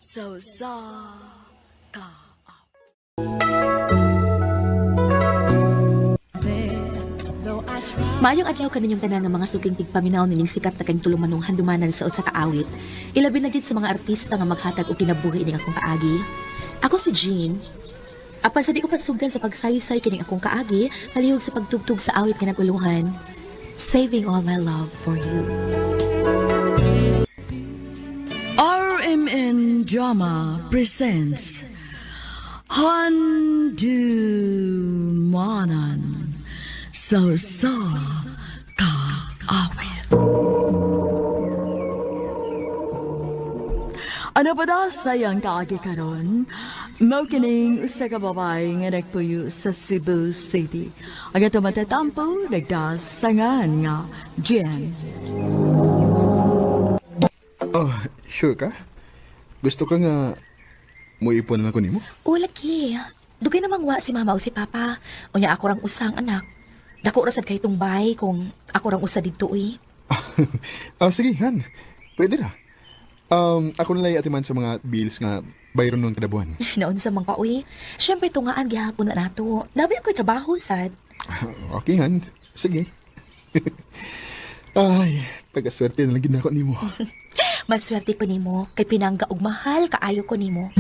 So sa ka. Maayong adlaw kaninyong tanan ng mga suging tigpaminaw nining sikat na kayong tulumanong handumanan sa usa ka awit. Ilabi na gid sa mga artista nga maghatag og kinabuhi ning akong kaagi. Ako si Jean. Apan sa di ko pasugdan sa pagsaysay kining akong kaagi, palihog sa pagtugtog sa awit kinaguluhan. Saving all my love for you. RMN Drama presents Handumanan So sa ka awit. Ano ba da sayang kaagi karon? Mao kining usa ka babae nga nagpuyo sa Cebu City. Ang ato matatampo nagdasangan nga Jen. Oh, sure ka? Gusto ka nga muipon na ako nimo? O lagi. Dugay namang wa si mama o si papa. Unya ako rang usang anak. Dako ra sad kay itong bahay kung ako rang usa didto Sige, Han. Pwede ra. Ako nalay atiman sa mga bills nga bayron nun kada buwan. Naon sa mga Siyempre tungaan gihapon na nato. Nabi ako'y trabaho sad. Okay, Han. Sige. Ay, pagkaswerte na lang gid ako nimo. Maswerte ko nimo kay pinangga og mahal kaayo ko nimo.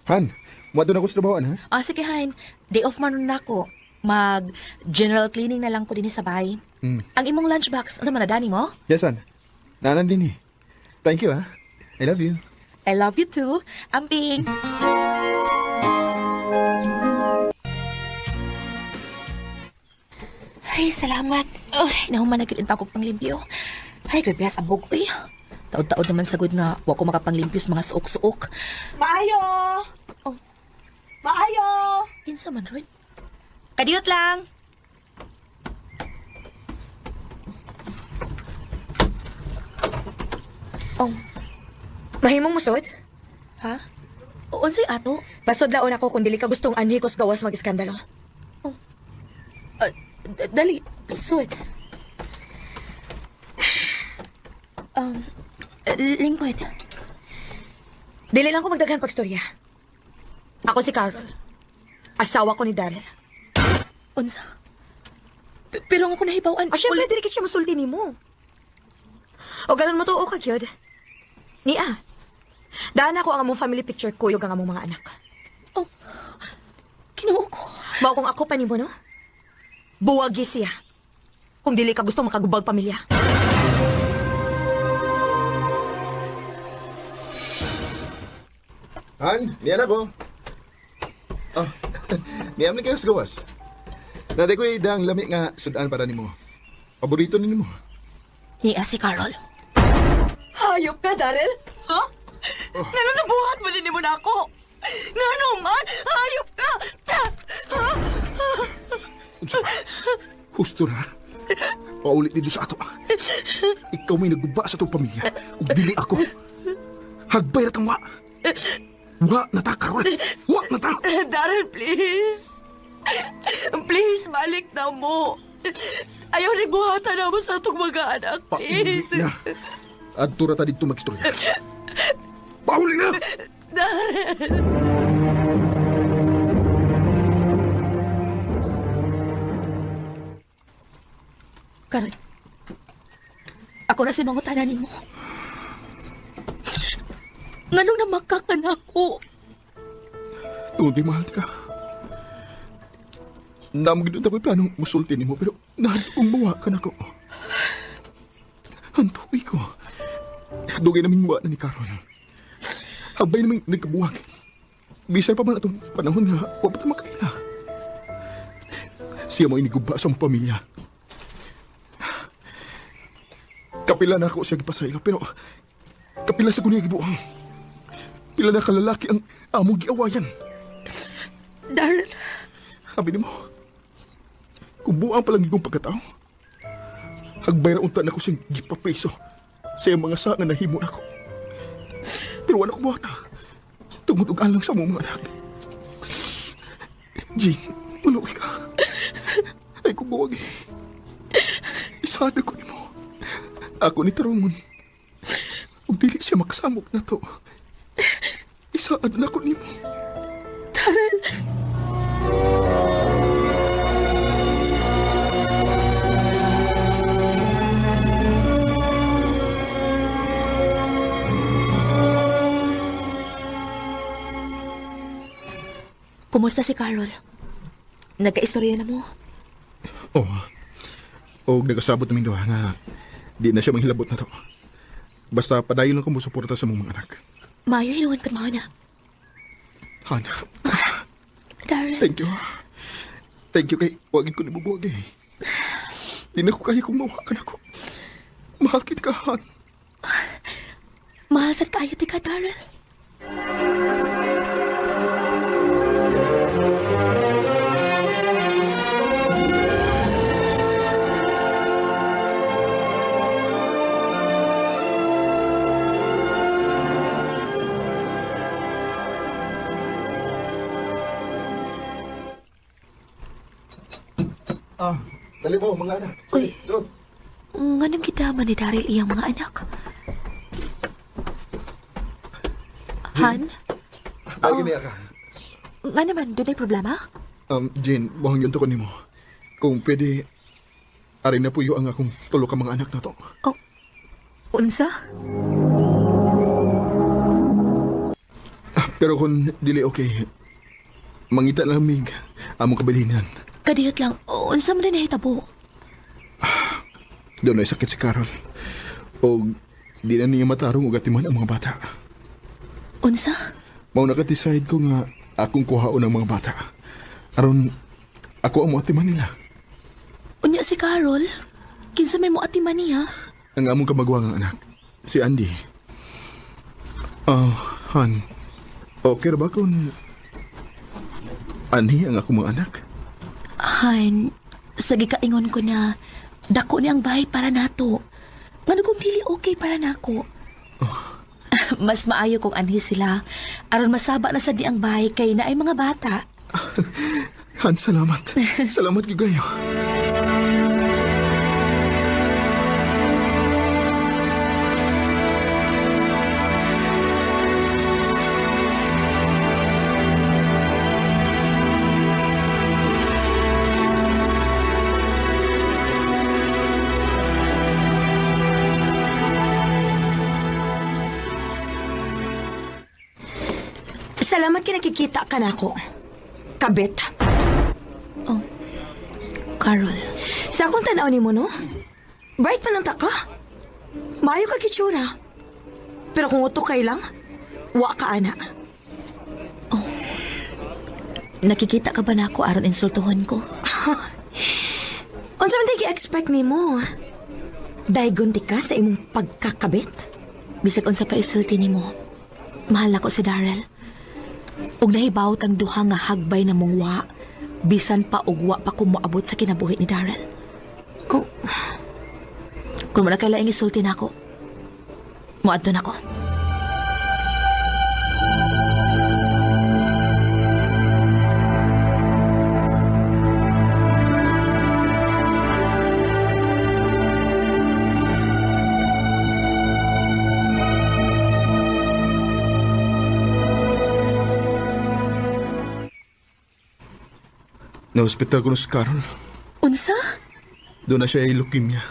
Han, muadto na ko sa trabahoan, ha? Sige Han, day off man na ako. Mag general cleaning na lang ko din sa bahay. Ang imong lunchbox, ano man na dani mo? Yes, Han. Nanan din eh. Thank you, ha? I love you. I love you too. Amping. Ay, salamat. Ay, nahuman na gilin takog panglimpyo. Ay, grabe sa bog, uy. Taod-taod naman sagod nga, wa ko makapanglimpyo sa mga suok-suok. Maayo! Oh, Maayo! kinsa man ron? Kadiyot lang! Oh, Mahimong musod? ha? O, unsay ato? Pasodlaon ako kung dili ka gustong anhi kos gawas mag-iskandalo. Dali, sud. Lingkod. Dili lang ko magdaghan pagstorya. Ako si Carol. Asawa ko ni Daryl. Unsa? Pero ang ako nahibawan. Siyempre, dili ka siya masulti ni mo. O ganon mo to, o kagyod. Nia, daan ako ang among family picture ko yung ang among mga anak. Kinuo ko. Mao kung ako pa ni mo, no? Buwagi siya. Kung dili ka gusto makagubag pamilya. Han, niyan ako. Niyam ni kayo sa gawas. Naday ko idang lami nga sudan para nimo. Paborito ni nimo. Niya si Carol. Hayop ka, Daryl? Ha? Ngano nabuhat mo din mo na ako? Ngano man? Hayop ka! Husto ra. Paulit dito sa ato. Ikaw may nagguba sa itong pamilya. Ug dili ako. Hagbay na tang wa. Wa na ta, Carol. Wa na ta. Daryl, please. Please, balik na mo. Ayaw nagbuhatan na mo sa itong mga anak, Paulit please. na. Adto ra ta dito magstorya. Paulit na! Carol. Ako na si mangutanan nimo. Nganong namakakan ako? Tunti mahal ka. Namagdun ako'y planong musulti nimo pero nahandong bawa ka na ko. Hantuy ko. Dugay naming wa na ni Carol. Habay naming nagkabuwag. Bisan pa man itong panahon nga wa pa ta makaila. Siya mo iniguba sa mong pamilya. Kapila na ako siya gipasaylo pero kapila sa kunya gibuang. Pila na kalalaki ang among giawayan. Daryl. Sabi ni mo, kung buang palang igong pagkatao, hagbayra unta na ko siyang gipapreso sa iyang mga sa nga nahimo na ko. Pero wala ko buhat na. Tungod og alang sa mong mga anak. Jean, maluwi ka. Ay kung buwag eh. Isada ko ni mo. Ako ni Tarungon. Kung dili siya makasamok na to, isaan na ko nimo. Daryl, kumusta si Carol? Nagkaistorya na mo? Oh. O nagkasabot namin doha nga di na siya manghilabot na to. Basta padayon lang ko mo suporta sa mong mga anak. Mayo, hinuwan ka mo na. Hana, Daryl, thank you. Thank you kay wagin ko ni bubuwag eh. Di na ko kaya kung mawakan ako. Mahakit ka, Han. mahal sad kaayo ti ka, Daryl. Dali mo, mga anak. Uy. So, Nganong gidama ni Daryl iyang mga anak? Han? lagi niya ka. Nga naman, doon ay problema? Jane, buhang yun to ko nimo. Kung pwede, arin na po yung ang akong tulo ka mga anak na to. Oh, unsa? Pero kung dili okay, mangita lang mig among kabilinan. Kadiyot lang, unsa man na hitabo? Doon ay sakit si Carol. O di na niya matarong o gatiman ang mga bata. Unsa? Mao naka-decide ko nga akong kuhaon ang mga bata. Aron, ako ang muatiman nila. Unya si Carol? Kinsa may mo atiman niya? Ang among kamagwang anak, si Andy. Han, okay ra ba kung ani ang akong mga anak? Han, sagi kaingon ko na dako ni ang bahay para nato. Ngano kung dili okay para nako? Mas maayo kung anhi sila. Aron masaba na sa di ang bahay kay na ay mga bata. Han, salamat. Salamat gigayo. Salamat ka nakikita ka na ako. Kabit. Oh, Carol. Sa akong tanaw ni mo, no? Bright pa ng taka. Maayo ka kitsura. Pero kung utok kay lang, wa ka ana. Nakikita ka ba na ako aron insultuhon ko? Unsa man di expect ni mo? Daygon ti ka sa imong pagkakabit? Bisag unsa pa isulti nimo. Mahal ako si Daryl. Ug nahibawot ang duha nga hagbay na mong wa, bisan pa ug wa pa ko moabot sa kinabuhi ni Daryl. Oh, Kung wala kailaing isulti na ako, muadto na ko. Na-hospital ko na si Carol. Unsa? Doon na siya ay leukemia.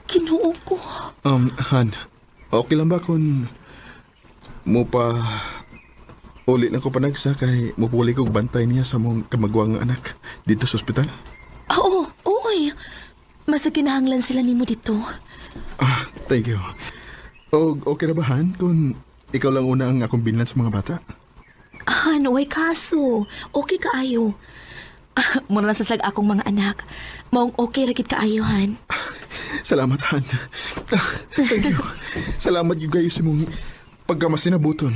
Kinuo ko. Han, okay lang ba kung mo pa ulit lang ko panagsa kay mupuli kong bantay niya sa mong kamagwang anak dito sa ospital? Oo, oy. Mas kinahanglan sila nimo dito. Thank you. O, okay na ba, Han, kung ikaw lang una ang akong binlan sa mga bata? Han, way kaso. Okay kaayo. Muna na sasag akong mga anak. Maong okay rakit kaayo, Han. Salamat, Han. Thank you. Salamat yung kayo sa mong pagkamasinabuton.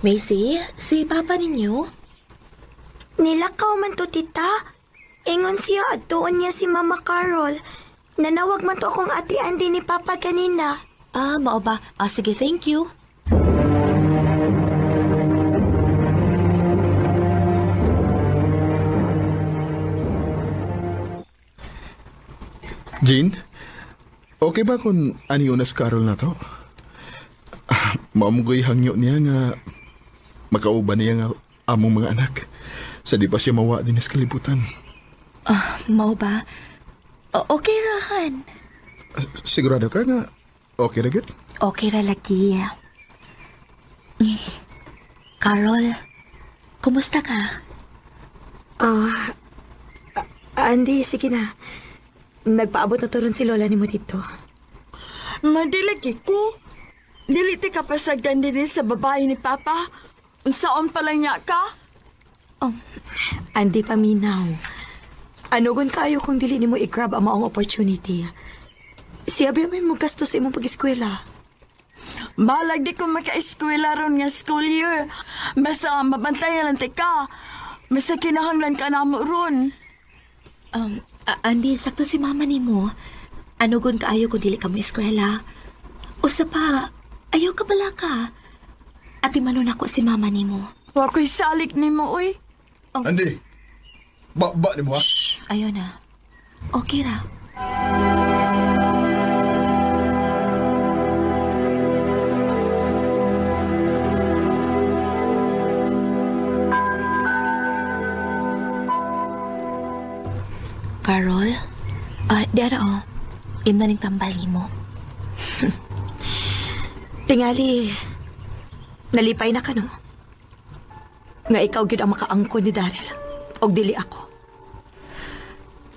Macy, si Papa ninyo? nilakaw man to, tita. Ingon siya at tuon niya si Mama Carol. Nanawag man to akong ati Andy ni Papa kanina. Ah, mao ba? Ah, sige, thank you. Jean, okay ba kung ani unas Carol na to? Mamugoy hangyo niya nga makauban niya nga among mga anak. Sa di pa siya mawa din sa kalibutan. Ah, mao ba? Okay rahan. Sigurado ka nga okay ra gyud? Okay ra lagi. Carol, kumusta ka? Andy, sige na. Nagpaabot na turon si Lola ni mo dito. Madilagi ko. Dili ti kapasagdan din sa babae ni Papa. Unsaon pala niya ka? Andy, paminaw. Anugon kayo kung dili ni mo i-grab ang maong opportunity. Siya ba may magasto sa imong pag-eskwela? Balag di ko maka-eskwela ron nga school year. Basta mabantayan lang ti ka. Basta kinahanglan ka na mo ron. Andy, sakto si mama ni mo. Anugon ka ayo kung dili ka mo eskwela. Usa pa, ayaw ka bala ka. Ati manon ako si mama ni mo. Wa ko'y salik ni mo, uy. Andy, ba ni mo ha? Ayaw na. Okay ra. Carol? Dara Imna ning tambal ni mo. Tingali, nalipay na ka no? Nga ikaw gyud ang makaangkon ni Daryl. Og dili ako.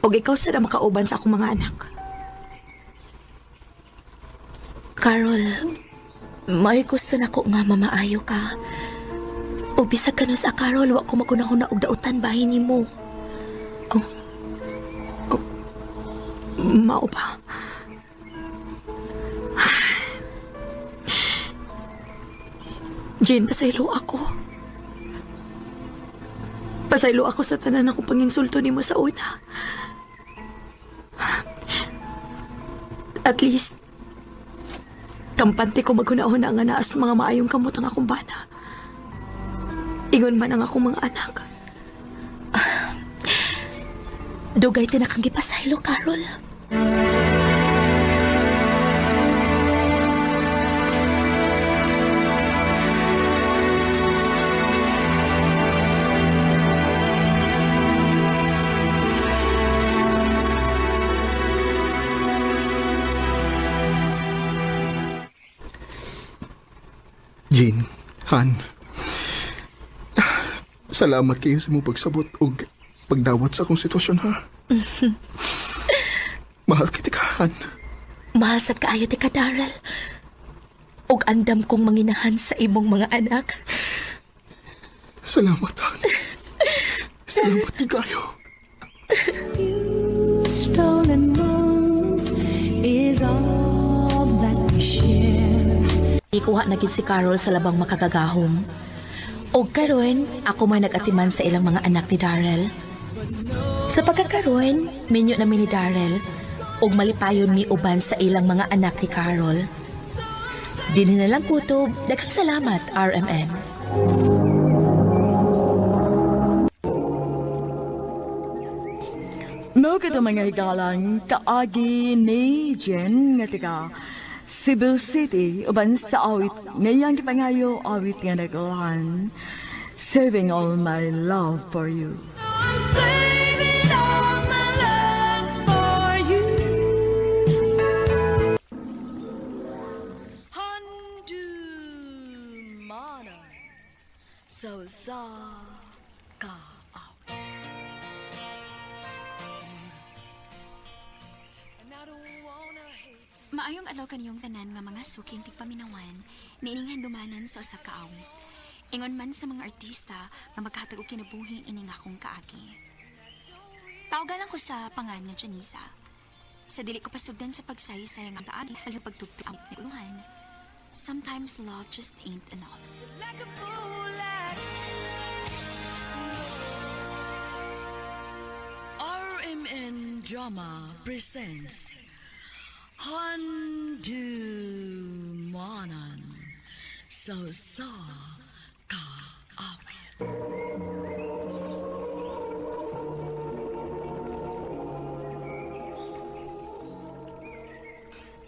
Og ikaw sada makauban sa akong mga anak. Carol, may gusto na ko nga mamaayo ka. O bisag ka na sa Carol, wa ko makunahuna og dautan bahin ni mo. Mao ba? Jane, pasaylo ako. Pasaylo ako sa tanan akong panginsulto ni mo sa una. At least, kampante ko maghunahuna nga naas mga maayong kamot ang akong bana. Ingon man ang akong mga anak. Dugay tinakang gipasaylo, Carol. Jean, Han. Salamat kayo sa mong pagsabot o pagdawat sa akong sitwasyon, ha? Mahal kita ka, Han. Mahal sad kaayo ti ka, Daryl. Og andam kong manginahan sa imong mga anak. Salamat, Han. Salamat kayo. Stolen moments is all that we share. Ikuha na gid si Carol sa labang makagagahom. Og karon, ako may nag-atiman sa ilang mga anak ni Daryl. Sa pagkakaroon, minyo namin ni Daryl, og malipayon mi uban sa ilang mga anak ni Carol. Dili na lang kutob, daghang salamat, RMN. Mo kita mga higalang kaagi ni Jen nga tiga Cebu City uban sa awit ngayang gipangayo awit nga nagulahan Saving All My Love For You. I'm saving all my love for you. Handu mana so sa ka out. Maayong adlaw kaniyong tanan nga mga suking tigpaminawan niining handumanan sa usa ka awit. Ingon man sa mga artista nga maghatag og kinabuhi ini nga akong kaagi. Tawagan ko sa pangan nga Janisa. Sa dili ko pasugdan sa pagsaysayan nga taagi palihog pagtugtog ang niguluhan. Sometimes love just ain't enough. RMN Drama presents Handumanan sa kaawit.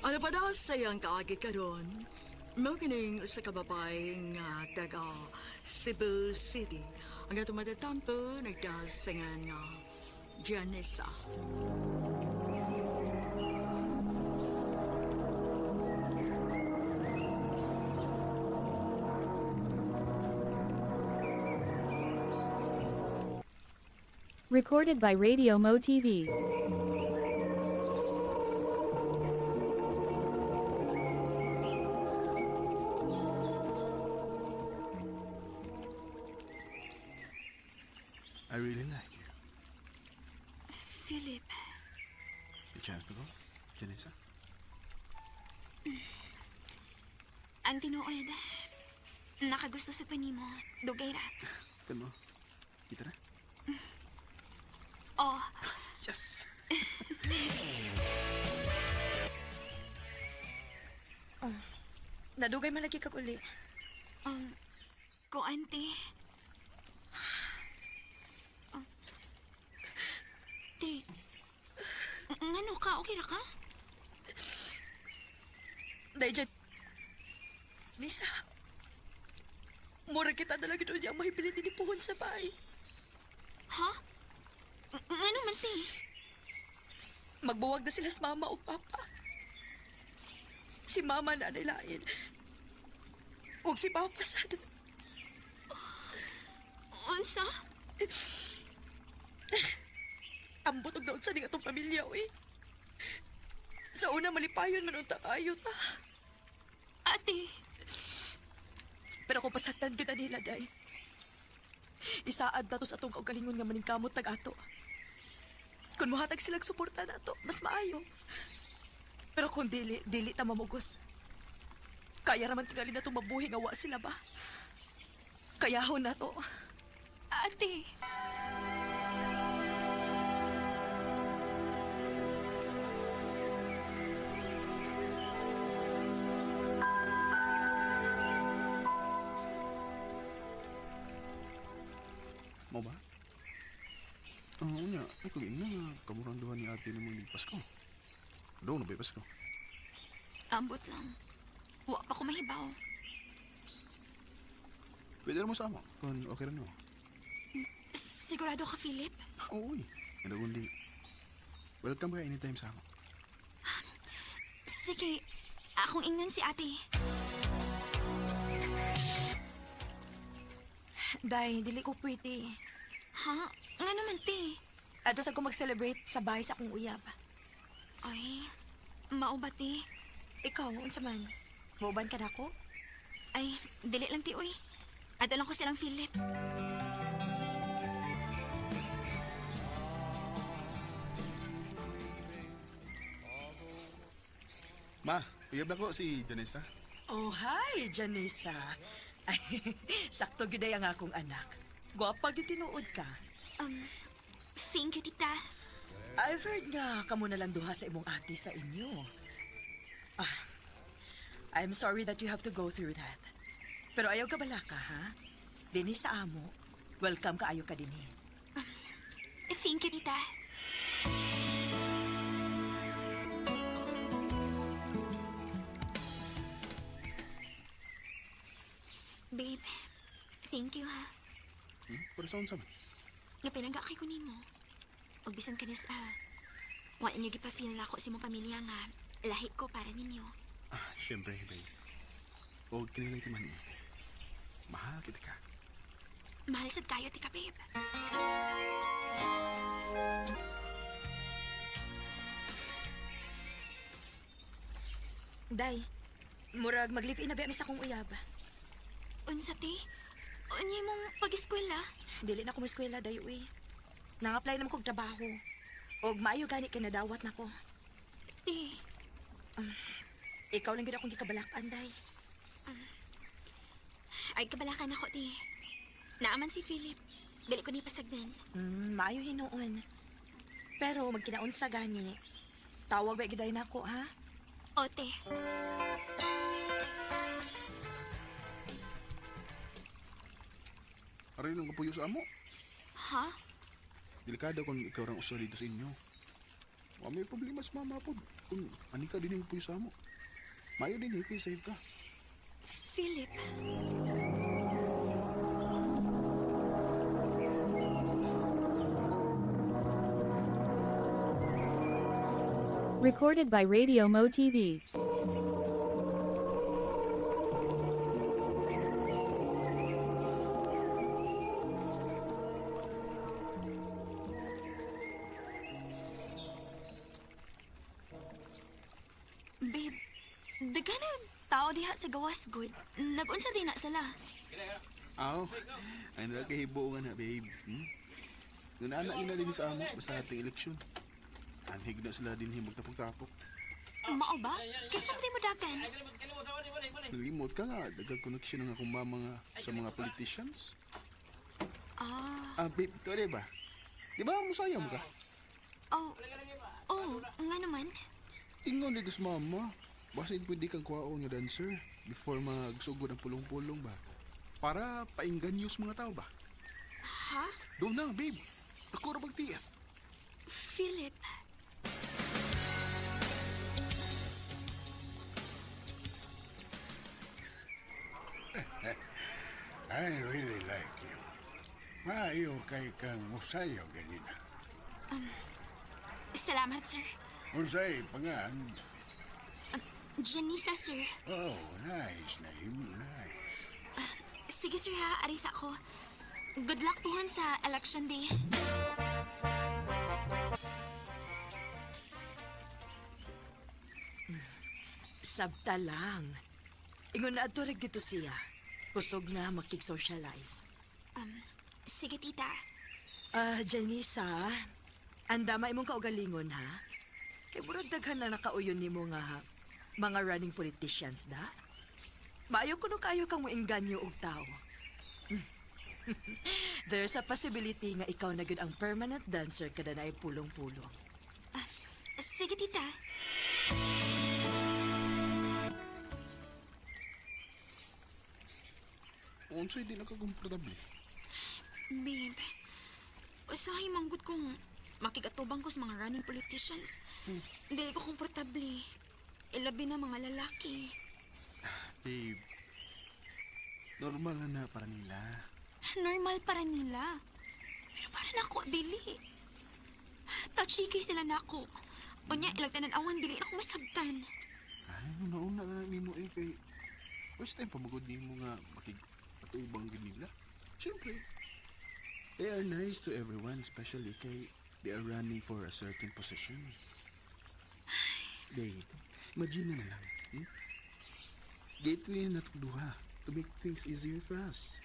Ano pa daw sayang kaagi karon? Makining sa kababay nga taga Cebu City. Ang atong matatampo nagdasangan nga Janessa. Recorded by Radio Mo TV. I really like you. Philip, May chance pa ko? Janessa? ang tinuod, nakagusto sa panimo, dugay ra. Kan mo? Kita na? Oh, Yes! Nadugay man lagi kag uli. ko auntie. Te, ngano ka? Okay ra ka? Dahil dyan, Nisa, mura kita na lang doon yung mahipilit ni Puhon sa bahay. Ha? Ngano man, te? Magbuwag na sila sa mama o papa. Si mama na nilain. Huwag si papa sa doon. Unsa? Ang butog na unsa ni atong pamilya, eh. Sa una, malipayon man unta kayo ta. Ate, Pero kung pasaktan kita nila, day. Isaad na to sa atong kaugalingon nga maningkamot tag-ato. Kung muhatag silang suporta na to, mas maayo. Pero kung dili ta mamugos. Kaya raman tingali na itong mabuhi nga wa sila ba? Kayahon na to. ate. Mo ba? Oo niya. Ay, kung ina nga, kamurang duha ni ate na mong Pasko. Doon na ba yung Pasko? Ambot lang. Wa pa ko mahibaw. Pwede na mo sama, kung okay rin mo. Sigurado ka, Philip? Oo, uy. Ano kundi, welcome ka anytime sa ako. Sige, akong ingnan si ate. Day, dili ko pwede. Ha? Nga naman, te. Ato sa ko mag-celebrate sa bahay sa akong uyab. Ay, mauba, te. Ikaw, unsa man? Mauban ka na ako? Ay, dili lang, te, uy. Ato lang ko silang Philip. Ma, uyab na ko si Janessa. Oh, hi, Janessa. Ay, sakto giday ang akong anak. Gwapa gitinuod ka. Thank you, tita. I've heard nga kamo na lang duha sa imong ate sa inyo. I'm sorry that you have to go through that. Pero ayaw ka bala ka, ha? Dini sa amo, welcome ka ayo ka dinhi. Thank you, tita. Babe, thank you, ha. Para saan sama? Nga pinagakay ko nimo. Og bisan kanis wa niyo gipa-feel na ako sa imong pamilya nga lahi ko para ninyo. Siyempre, babe. Huwag kinilay ti man eh. Mahal kita ka. Mahal sad kayo, tika, babe. Day, murag mag-live-in na ba sa akong uyab? Unsa, te? Unya mong pag-eskwela? Dili na ko mo eskwela, day, uy. Nang-apply naman kong trabaho. Og maayo gani kay nadawat na ko. Te, Ikaw lang gid akong gikabalakan, day. ay kabalakan ako, te. Naaman si Philip. Dili ko ni pasagdan. Maayo hinuon. Pero magkinaunsa gani. Tawag ba giday nako ha? Ote. Aray nung kapuyo sa amo. Ha? Delikado kung ikaw rang usa dito sa inyo. Wa may problema sa mama po. Kung ani ka din yung puyo sa amo. Mayo din kay save ka. Philip. Recorded by Radio Mo TV. Babe, dagan na tao diha sa gawas good. Nag-unsa din na sila. Aw, ay nakahibo nga na, babe. Nunaanak yun na din sa amo sa ating eleksyon. Anhig na sila din himog tapok-tapok. Mao ba? Kasi di mo dagan. Nalimot ka nga, dagang connection ng akong mama nga sa mga politicians. Babe, ito ba? Di ba musaya mo ka? Oh, nga naman. Ingon dito sa mama. Basin pwede kang kuwaon nga dancer before magsugod ang pulong-pulong ba? Para painggan sa mga tao ba? Ha? Doon na, babe. Ako ra TF. Philip. I really like you. Maayo kay kang musayo ganina. Salamat, sir. Unsay pangan? Janisa, sir. Oh, nice na nice. Sige, sir, ha. Aris ako. Good luck pohon sa election day. Sabta lang. Ingon na adtoreg dito siya. Kusog nga makig-socialize. Sige, tita. Janisa, andama imong kaugalingon ha? Kay murag daghan na nakauyon nimo nga mga running politicians da. Maayo kuno kayo kang moingganyo og tao. There's a possibility nga ikaw na gyud ang permanent dancer kada naay pulong-pulong. Sige, tita. Unsay di nakakomportable. Babe, usahay manggod kong makigatubang ko sa mga running politicians. Hindi ko komportable. Ilabi na mga lalaki. Babe, normal na para nila. Normal para nila. Pero para nako, dili. Tachiki sila nako. Unya, ilang tanan-awan, dili na ako masabtan. Ay, nauna na nimo kay first time pamagod nimo nga makikatubang gid nila. Siyempre, they are nice to everyone, especially kay they are running for a certain position. Babe, imagine na lang. Gateway na duha to make things easier for us.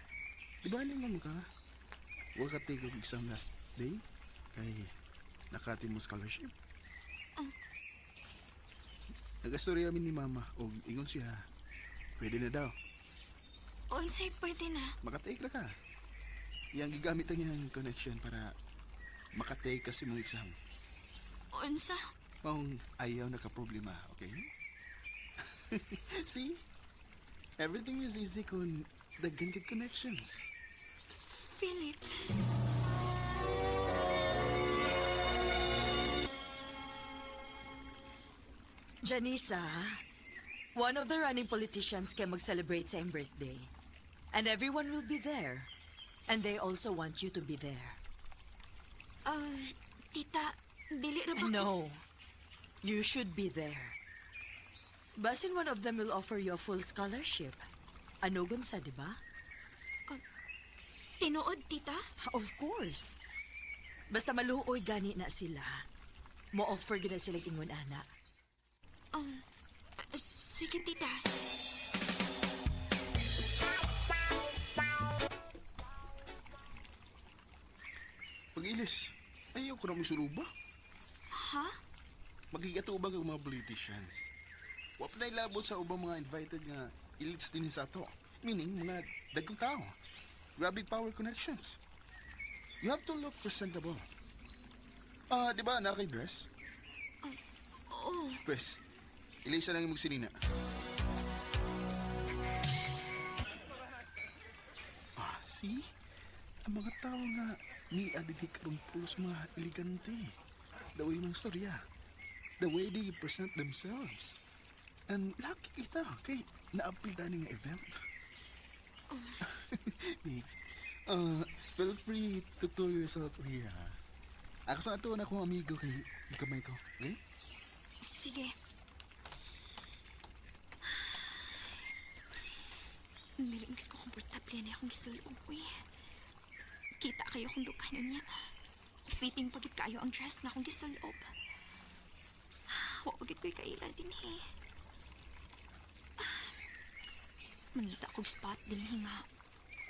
Di ba alam ka? Huwag ka take of exam last day kay nakati mo scholarship. Nag-astorya amin ni mama o ingon siya. Pwede na daw. Unsay pwede na. Makatake na ka. Yang gigamit ang iyang connection para makatake kasi mong exam. Unsa? Maong ayaw na ka-problema, okay? See? Everything is easy kung daghan kag connections. Philip. Janisa, one of the running politicians can mag-celebrate sa iyong birthday. And everyone will be there. And they also want you to be there. Tita, dili ra ba? No, you should be there. Basin one of them will offer you a full scholarship. Ano gunsa, di ba? Tinuod, tita? Of course. Basta maluoy gani na sila. Mo-offer gina sila ingon ana. Sige, tita. Pag-ilis, ayaw ko na may suruba. Ha? Maghigatubang ang mga politicians. Wap na ilabot sa ubang mga invited nga elites din sa ato. Meaning, mga dagkong tao. Grabbing power connections. You have to look presentable. Di ba naka-dress? Oo. Pwes, ilisa lang yung magsinina. See? Ang mga tao nga ni adidi karon pulos mga elegante. The way ng storya. The way they present themselves. And lucky kita kay naapil na nga event. Babe, feel free to tour yourself here, ha? Ako sa ato na akong amigo kay kamay ko, okay? Sige. Dili mo ko komportable na akong gisulog, uy. Kita kayo kung dukanon niya. Fitting pagit kayo ang dress na akong gisulob. Wagit ko'y kaila din, eh. Mangita kong spot din, nga.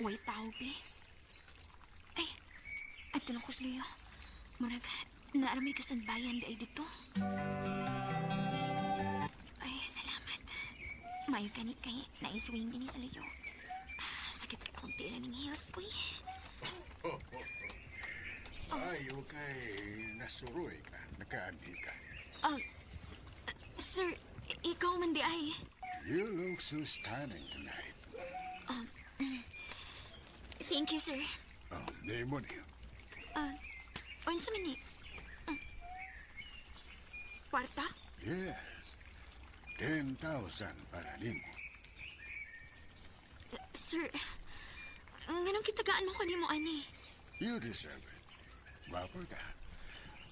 Way tao, be. Ay, ato lang ko sluyo. Murag, naaramay kasanbayan di ay dito. Ay, salamat. Mayo kanit kay naiswing din sa luyo. Sakit ka akong tira ng heels, uy. Ayaw kay nasuroy ka, nakaandi ka. Sir, ikaw man di ay. You look so stunning tonight. Thank you, sir. Name mo niyo. Unsa man ni? Kwarta? Yes. 10,000 para nimo. Sir, nganong kitagaan mo ko ni mo, ani? You deserve it. Guwapo ka.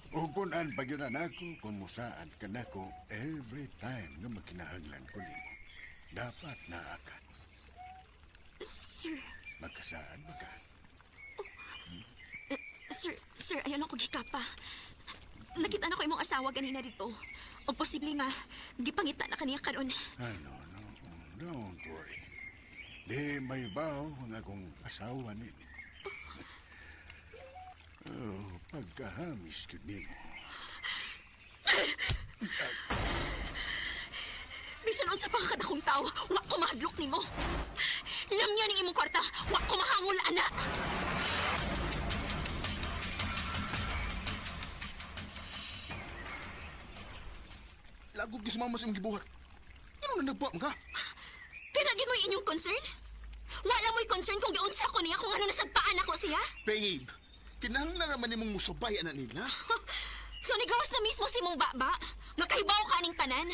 Upunan pag yun ako kung musaan ka nako every time nga makinahanglan ko nimo. Dapat naa ka. Sir, Magkasaan ba ka? sir, ayaw lang ko gikapa. Nakita na ko imong asawa ganina dito. O posible nga, gipangita na kaniya karon. No. Don't worry. Di may baw ang akong asawa nini. Pagkahamis ko nimo. Bisan unsa pa ka kadakong tao, wa ko mahadlok nimo. Lamya ning imong kwarta, wa ko mahangol ana. Lagog gis mama sa imong gibuhat. Ano na nagbuhat ka? Pinagin mo yung inyong concern? Wala mo'y concern kung giunsa ko niya kung ano nasagpaan ako siya? Babe, kinahanglan na naman nimong musabay na nila. So nigawas na mismo si mong baba? Nga kahibaw ka ning tanan?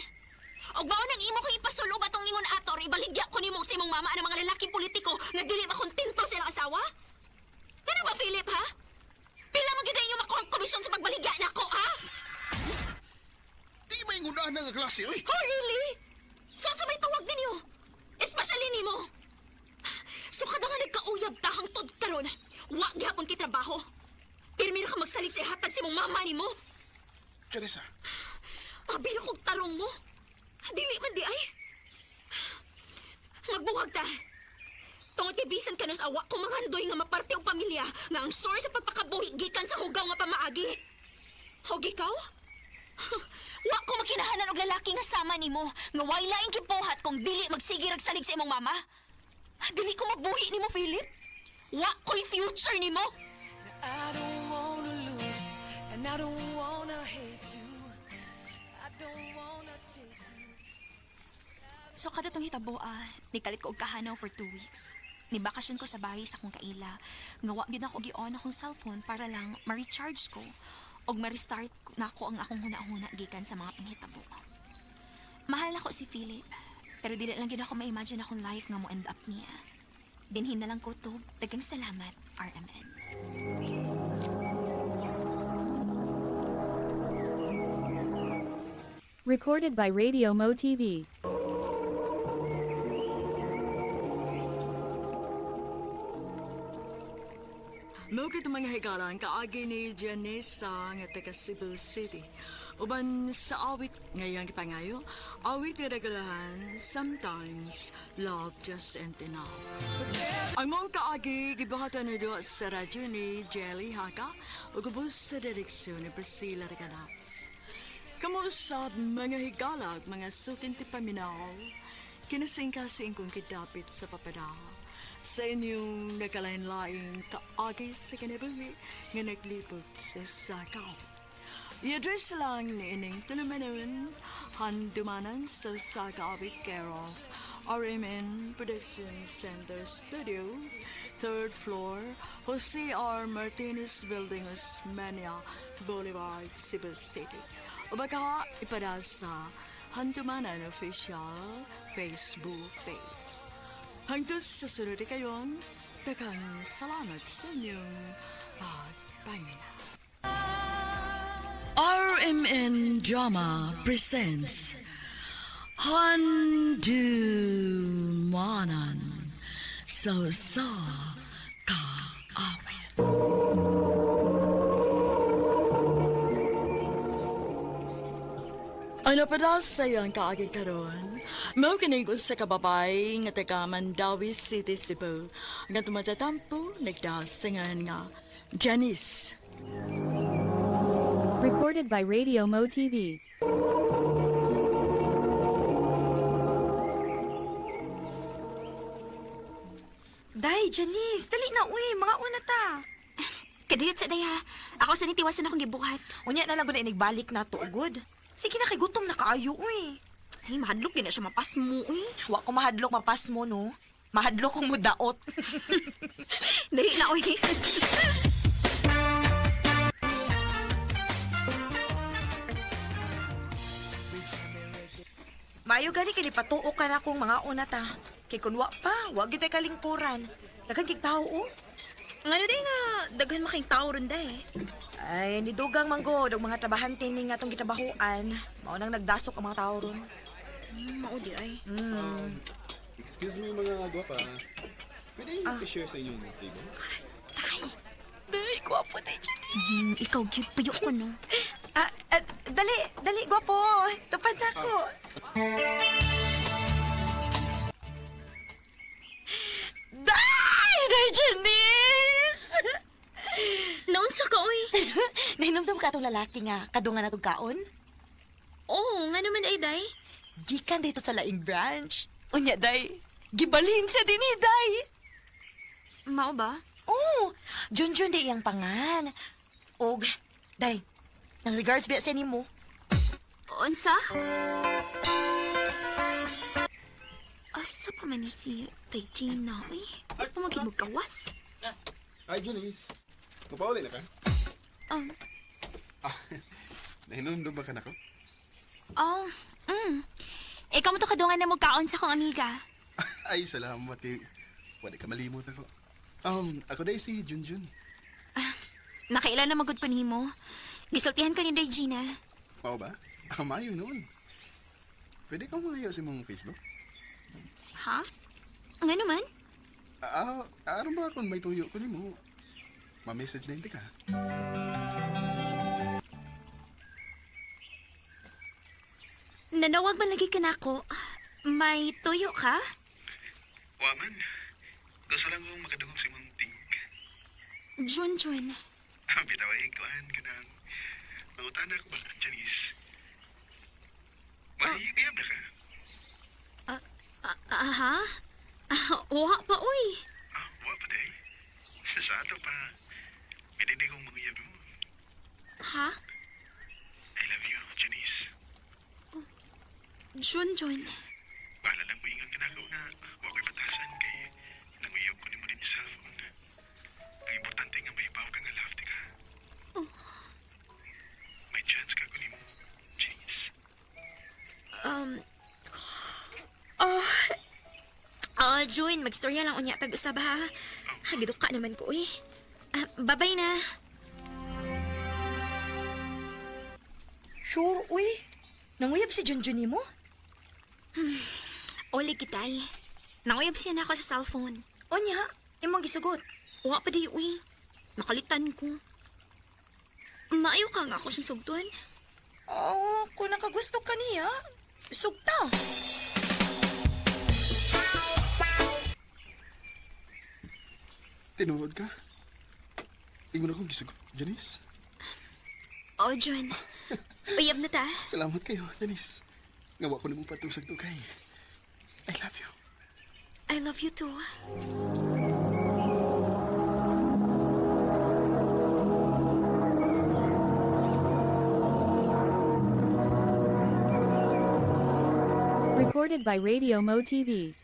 Og bawo nang imo ko ipasulo ba tong ingon ator, ibaligya ko nimo sa imong mama ang mga lalaking politiko nga dili makontento sa ilang asawa? Ano ba, Philip, ha? Pila man gyud inyo makuha ang komisyon sa pagbaligya nako, ha? Di ba yung unahan ng klase, oy? Oh, really? So sa may tawag ninyo? Especially nimo? So kada nga nagkauyab ta hangtod karon, wa gyapon kay trabaho. Pirmi ra ka magsalig sa ihatag sa imong mama nimo. Teresa, Abi na kong tarong mo. Dili man di ay. Magbuwag ta. Tungod tibisan ka nos awa kung mga andoy nga maparte og pamilya nga ang source sa pagpakabuhi gikan sa hugaw nga pamaagi. Og ikaw? Wa ko makinahanan og lalaki nga sama nimo nga way laing gibuhat kung dili magsige ragsalig sa imong mama. Dili ko mabuhi nimo, Philip. Wa ko'y future nimo. I don't wanna lose, and I don't wanna hate you. I don't wanna take you. So kada tong hitabo, nikalit ko og kahanaw for 2 weeks. Nibakasyon ko sa bahay sa akong kaila. Ngawa gyud ako gi-on akong cellphone para lang ma-recharge ko og ma-restart na ako ang akong huna-huna gikan sa mga panghitabo. Mahal ako si Philip, pero dili lang gyud ako ma-imagine akong life nga mo end up niya. Dinhin na lang ko to. Daghang salamat, RMN. Recorded by Radio Mo TV. Mukit mga higalan kaagi ni Janessa nga taga Cebu City. Uban sa awit ngayang kipangayo, awit iragalahan, sometimes love just ain't enough. Ang mong kaagi gibahatan na doon sa radyo ni Jelly Haka o gubos sa direksyon ni Priscilla Regalas. Kamusap mga higalag, mga sukin ti paminaw, kinasing-kasing kong kidapit sa papadaha. Sa inyong nakalain-laing kaagi sa kinabuhi nga naglipot sa sakaw. I-address lang ni ining tulumanon handumanan sa kaawit care of RMN Production Center Studio, 3rd floor, Jose R. Martinez Building, Osmania Boulevard, Cebu City. O baka ipada sa Handumanan Official Facebook page. Hangtod sa sunod kayon, daghang salamat sa inyong pagpaminaw. RMN Drama presents Handumanan sa kaawit. Ano pa daw sa iyang kaagi karon? Mao kining sa kababay nga taga Mandawi City, Cebu. Nga tumatatampo nagdasingan nga Janice. Recorded by Radio Mo TV. Day, Janice, dali na uy, mga una ta. Kadiyot sa day ha. Ako sa nitiwasan akong gibuhat. Unya na lang ko na inigbalik na to, good. Sige na, kay gutom na kaayo, uy. Ay, mahadlok din na siya mapas mo eh. Wa ko mahadlok mapas mo, no? Mahadlok kong mudaot. Dali na uy. Mayo gani kay patuo ka na kong mga una ta. Kay kun wa pa, wa gyud tay kalingkuran. Daghang kig tao, oh. Ngano day nga, daghan making tao ron day. Ay, nidugang manggod og mga trabahante ni nga tong gitabahuan. Mao nang nagdasok ang mga tao ron. Maudi ay. Excuse me mga gwapa. Pwede yung i-share sa inyong table? Day, gwapo day, Janice. Ikaw cute payo ko no. Dali, gwapo. Tupad na ako. Day, Janice! Noon sa ka uy. Nahinumdum ka itong lalaki nga, kadungan na itong kaon? Oo, nga naman ay day. Gikan dito sa laing branch. Unya, day. Gibalhin sa dini, day. Mao ba? Oo, Junjun day iyang pangan. Og, day, nang regards biya sa mo. Unsa? Asa pa man ni si Tay Jean na uy. Pumagid mo kawas. Hi, Janice. Mapauli na ka? Nahinumdum ba ka na ko? Oh, Ikaw mo to kadungan na mo kaon sa kong amiga. Ay, salamat kay... Pwede ka malimot ako. Ako dahil si Junjun. Nakailan na magod ko nimo. Gisultihan ko ni Regina. Pao ba? Mayo noon. Pwede kang mangayaw sa mong Facebook? Ha? Nga naman? Aram ba kung may tuyo ko ni mo? Ma-message na hindi ka. Nanawag man lagi ka na ako. May tuyo ka? Waman. Gusto lang kong makadungog si mong ting. Junjun. Bitaway, kuhan ka na. Mangutana ko ba, Janice? Kayab na ka? Ha? Wa pa, uy. Wa pa day. Sa ato pa. Pinindi kong manguyab mo. Ha? I love you, Janice. Junjun. Bahala lang mo ingang kinakaw na wa ko'y batasan kay nanguyab ko ni mo din sa cellphone. Ang importante nga may ibaw ka nga love, di ka? May chance ka ko ni mo, Janice. June, magstorya lang unya tag-usab ha. Hagidok ka naman ko, uy. Babay na. Sure, uy. Nanguyab si Junjun ni mo? Oli kitay. Nanguyab siya na ako sa cellphone. Onya, imong gisugot. Wa pa di, uy. Nakalitan ko. Maayo ka nga ako siyang sugtuan. Oo, kung nakagusto ka niya, sugta. Tinuod ka? Imo na kong gisugot, Janice. Oh, June. Uyab na ta. Salamat kayo, Janice. Ngawa ko na mong patusag kay. I love you. I love you too. Recorded by Radio Mo TV.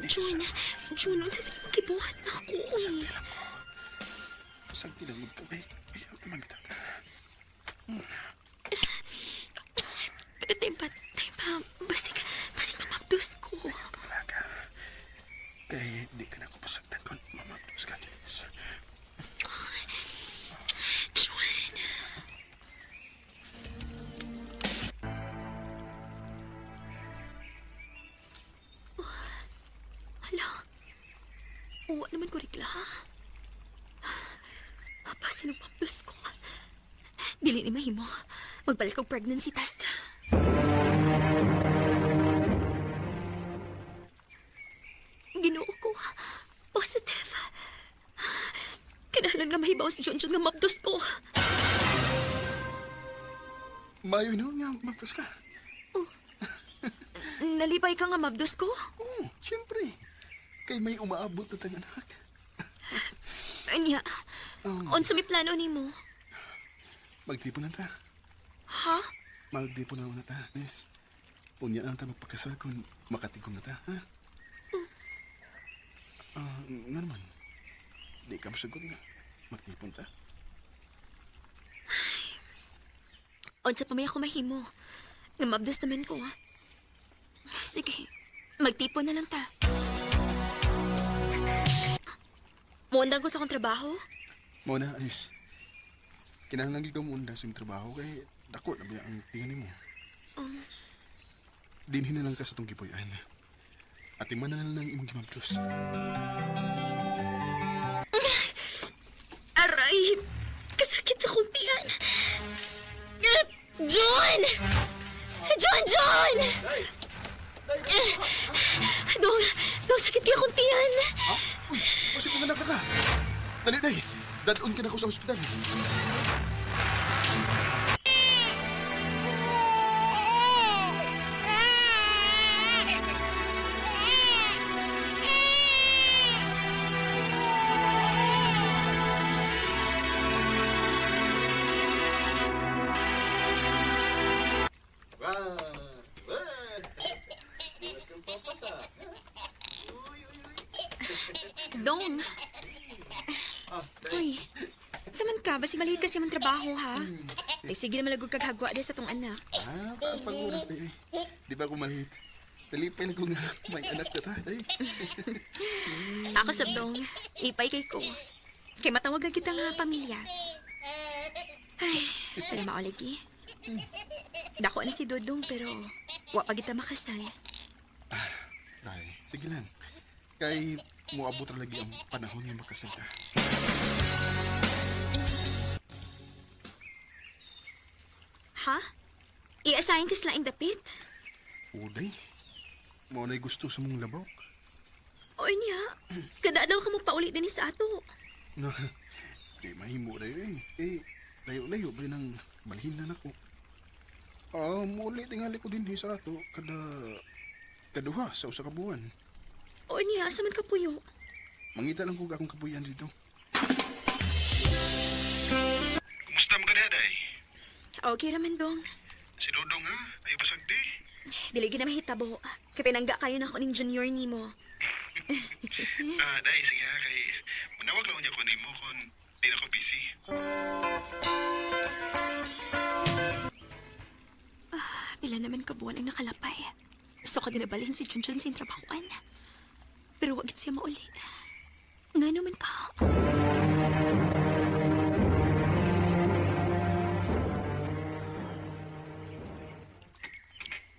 June, ang sabi mo kibuhat na ako. Pasang tinamod ka, bay. Ayaw ka magtata. Pero tempa, basig mamabdos ko. Wala ka. Kaya hindi ka na ako pasagtan kung mamabdos ka, Janice. June. Hala. Uwa naman ko rigla, ha? Apa, sinong mamabdos ko? Dili ni mahimo. Magbalik og pregnancy test. Ginoo ko. Positive. Kinahanglan nga mahibaw si John nga mabdos ko. Mayo na nga, magpas ka. Nalipay ka nga mabdos ko? Oo, siyempre. Kay may umaabot na tayong anak. Anya, unsa may plano nimo? Magtipon na ta. Ha? Magtipon na ta, Nes. Unya lang ta magpakasal kung makatigom na ta, ha? Nga naman. Di ka masagot nga. Magtipon ta. Unsa pa may ako mahimo? Nga mabdos naman ko, ha? Sige, magtipon na lang ta. Muundang ko sa akong trabaho? Muna, Anis. Kinahanglan ikaw muna sa iyong trabaho kay dako na ba ang tingin mo? Dinhin na lang ka sa itong gipuyan. At iman na lang ang imong gimabdos. Aray! Kasakit sa kuntian! John! John! Dong, sakit kaya kuntian! Ha? Uy, masig mga ka. Dali, day. Dadon ka na ko sa ospital. Dong! Uy, saman ka? Basi maliit kasi ang trabaho, ha? Ay, sige na malagog kaghagwa din sa tong anak. Pag-oras na eh. Di ba ako maliit? Talipay na ko nga may anak na ta, day. Ako sabdong, ipay kay ko. Kay matawagan kita nga pamilya. Ay, pero mauligi. Dako na si Dodong pero wa pa kita makasal. Day, sige lang. Kay muabot na lagi ang panahon yung makasal ta. Ha? I-assign ka sila ang dapit? Uday, mo na'y gusto sa mong labok. O niya, kada daw ka magpauli din sa ato. Na, di mahimo na yun eh. Layo-layo ba ng balhin na nako? Muli tingali ko din sa ato kaduha sa usa ka buwan. O niya, asa man ka puyo? Mangita lang ko akong kapuyan dito. Kumusta mo ka na, day? Okay raman dong. Si Dodong, ha? Ayaw basag di. Dili gina mahitabo. Kay pinangga kayo na ako ning junior nimo. Day, sige ha, kay manawag lang niya ko nimo kung di na ko busy. Pila naman kabuan ang nakalapay. So ka dinabalhin si Junjun sa trabahoan. Pero wag siya mauli. Nga naman ka.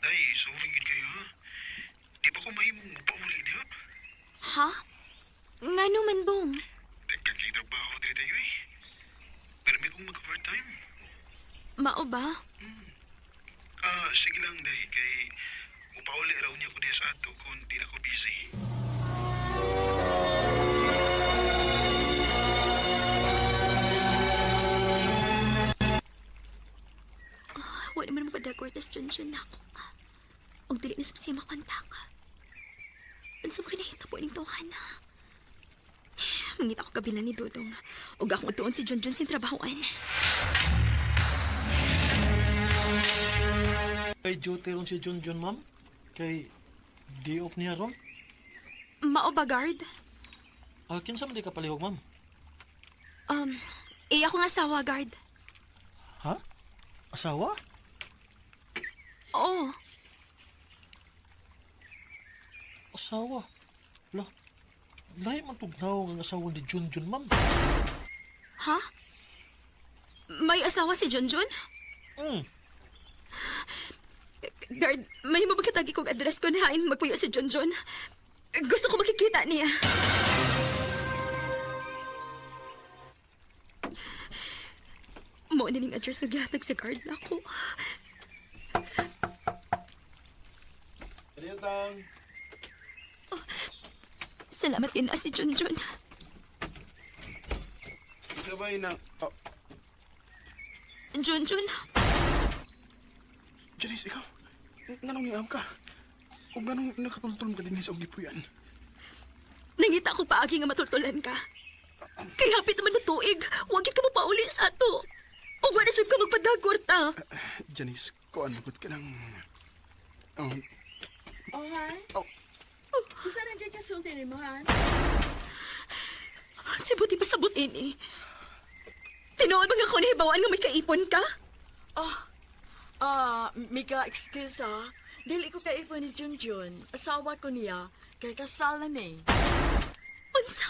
Day, sorry gid kayo, ha? Di ba ko mahimong pauli niya? Ha? Nga naman dong. Dagkang kay trabaho diri tayo eh. Pero may kong mag-part-time. Mao ba? Sige lang, day. Kay upauli raw niya ko diya sa ato kung di na ko busy. Wala naman mapadagor tas Junjun ako. O og dili na siya makontak. Unsa mo kinahita po ning tawhana? Mangita ako kabila ni Dodong ug akong atuon si Junjun sa trabahoan. Kay duty ron si Junjun, ma'am. Kay day off niya ron. Mao ba, guard? Kinsa man di ka palihog, ma'am? Ako nga asawa, guard. Ha? Asawa? Oo. Asawa? Lahi man tugnaw ang asawa ni Junjun, ma'am. Ha? May asawa si Junjun? Guard, may mabagkatagi kong address ko na hain magpuyo si Junjun. Gusto ko makikita niya. Mo na ning address na gihatag sa guard na ako. Tang. Salamat din na si Junjun. Sabay na. Oh, Junjun, Janice, ikaw. Nanong niyaam ka? O ganong nakatultulong ka din sa uglipuyan? nangita ko paagi nga matultulan ka. Kay hapit naman na tuig, wagit ka mo pauli sa ato. O wala sab ka magpadagwarta. Janice, kuan magod ka ng... Oh, Han? Oh. Gusto na kay kasulti ni mo, Han? Si Buti pa sabot ini. Tinuod ba nga ko nahibawaan nga may kaipon ka? Mika, excuse ha. Dili ko kaipon ni Junjun. Asawa ko niya. Kay kasal na ni. Unsa?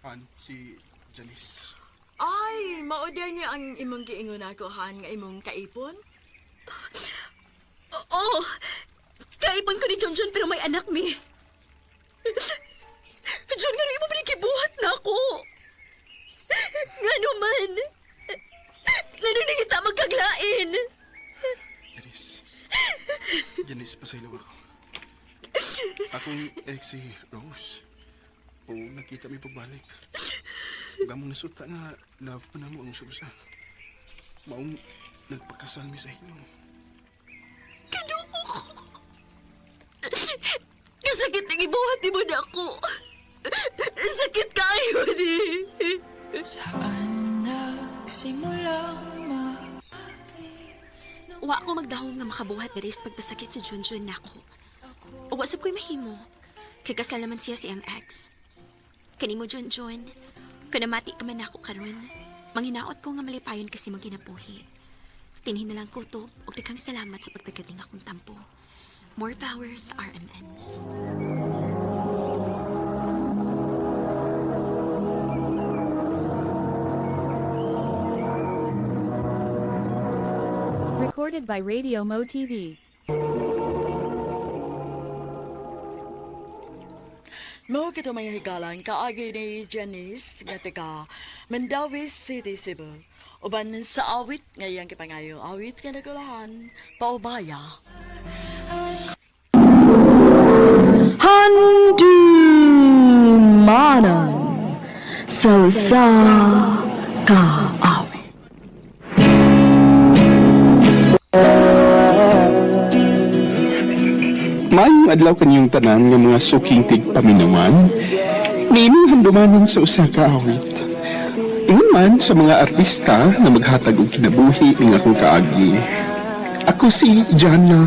Han, si Janice. Ay, maudya niya ang imong giingon ako, Han, nga imong kaipon? Oo. Kaipon ko ni Junjun pero may anak mi. Jun, nga rin mo manikibuhat na ako. Nga naman. Nga nung kita magkaglain. Janice, pasaylaw ako. Akong ex si Rose. O nakita may pagbalik. Gamong nasuta nga love pa na mo ang susa. Maong nagpakasal mi sa hilong. Kadumo ko. Kasakit ang ibuhat di mo na ako. Sakit kayo di. Saan nagsimulang Wa ako magdahong nga makabuhat diri sa pagpasakit si Junjun nako. O wasap ko'y mahimo. Kay kasal naman siya si MX. Kanimo Junjun, kanamati ka man ako karon. Manghinaot ko nga malipayon kasi magkinabuhi. Tinhin na lang kutob og daghang salamat sa pagtagating akong tampo. More powers, RMN. Recorded by Radio Mo TV. Mo kito may higalan kaagi ni Janice nga taga Mandawi City, Cebu. Uban sa awit ngayang kipangayo awit nga nagulahan paubaya. Handumanan sa ka awit. Maayong adlaw kanyang tanan nga mga suking tigpaminawan, niining handumanon sa usa ka awit. Ingon man sa mga artista na maghatag og kinabuhi ning akong kaagi. Ako si Jana.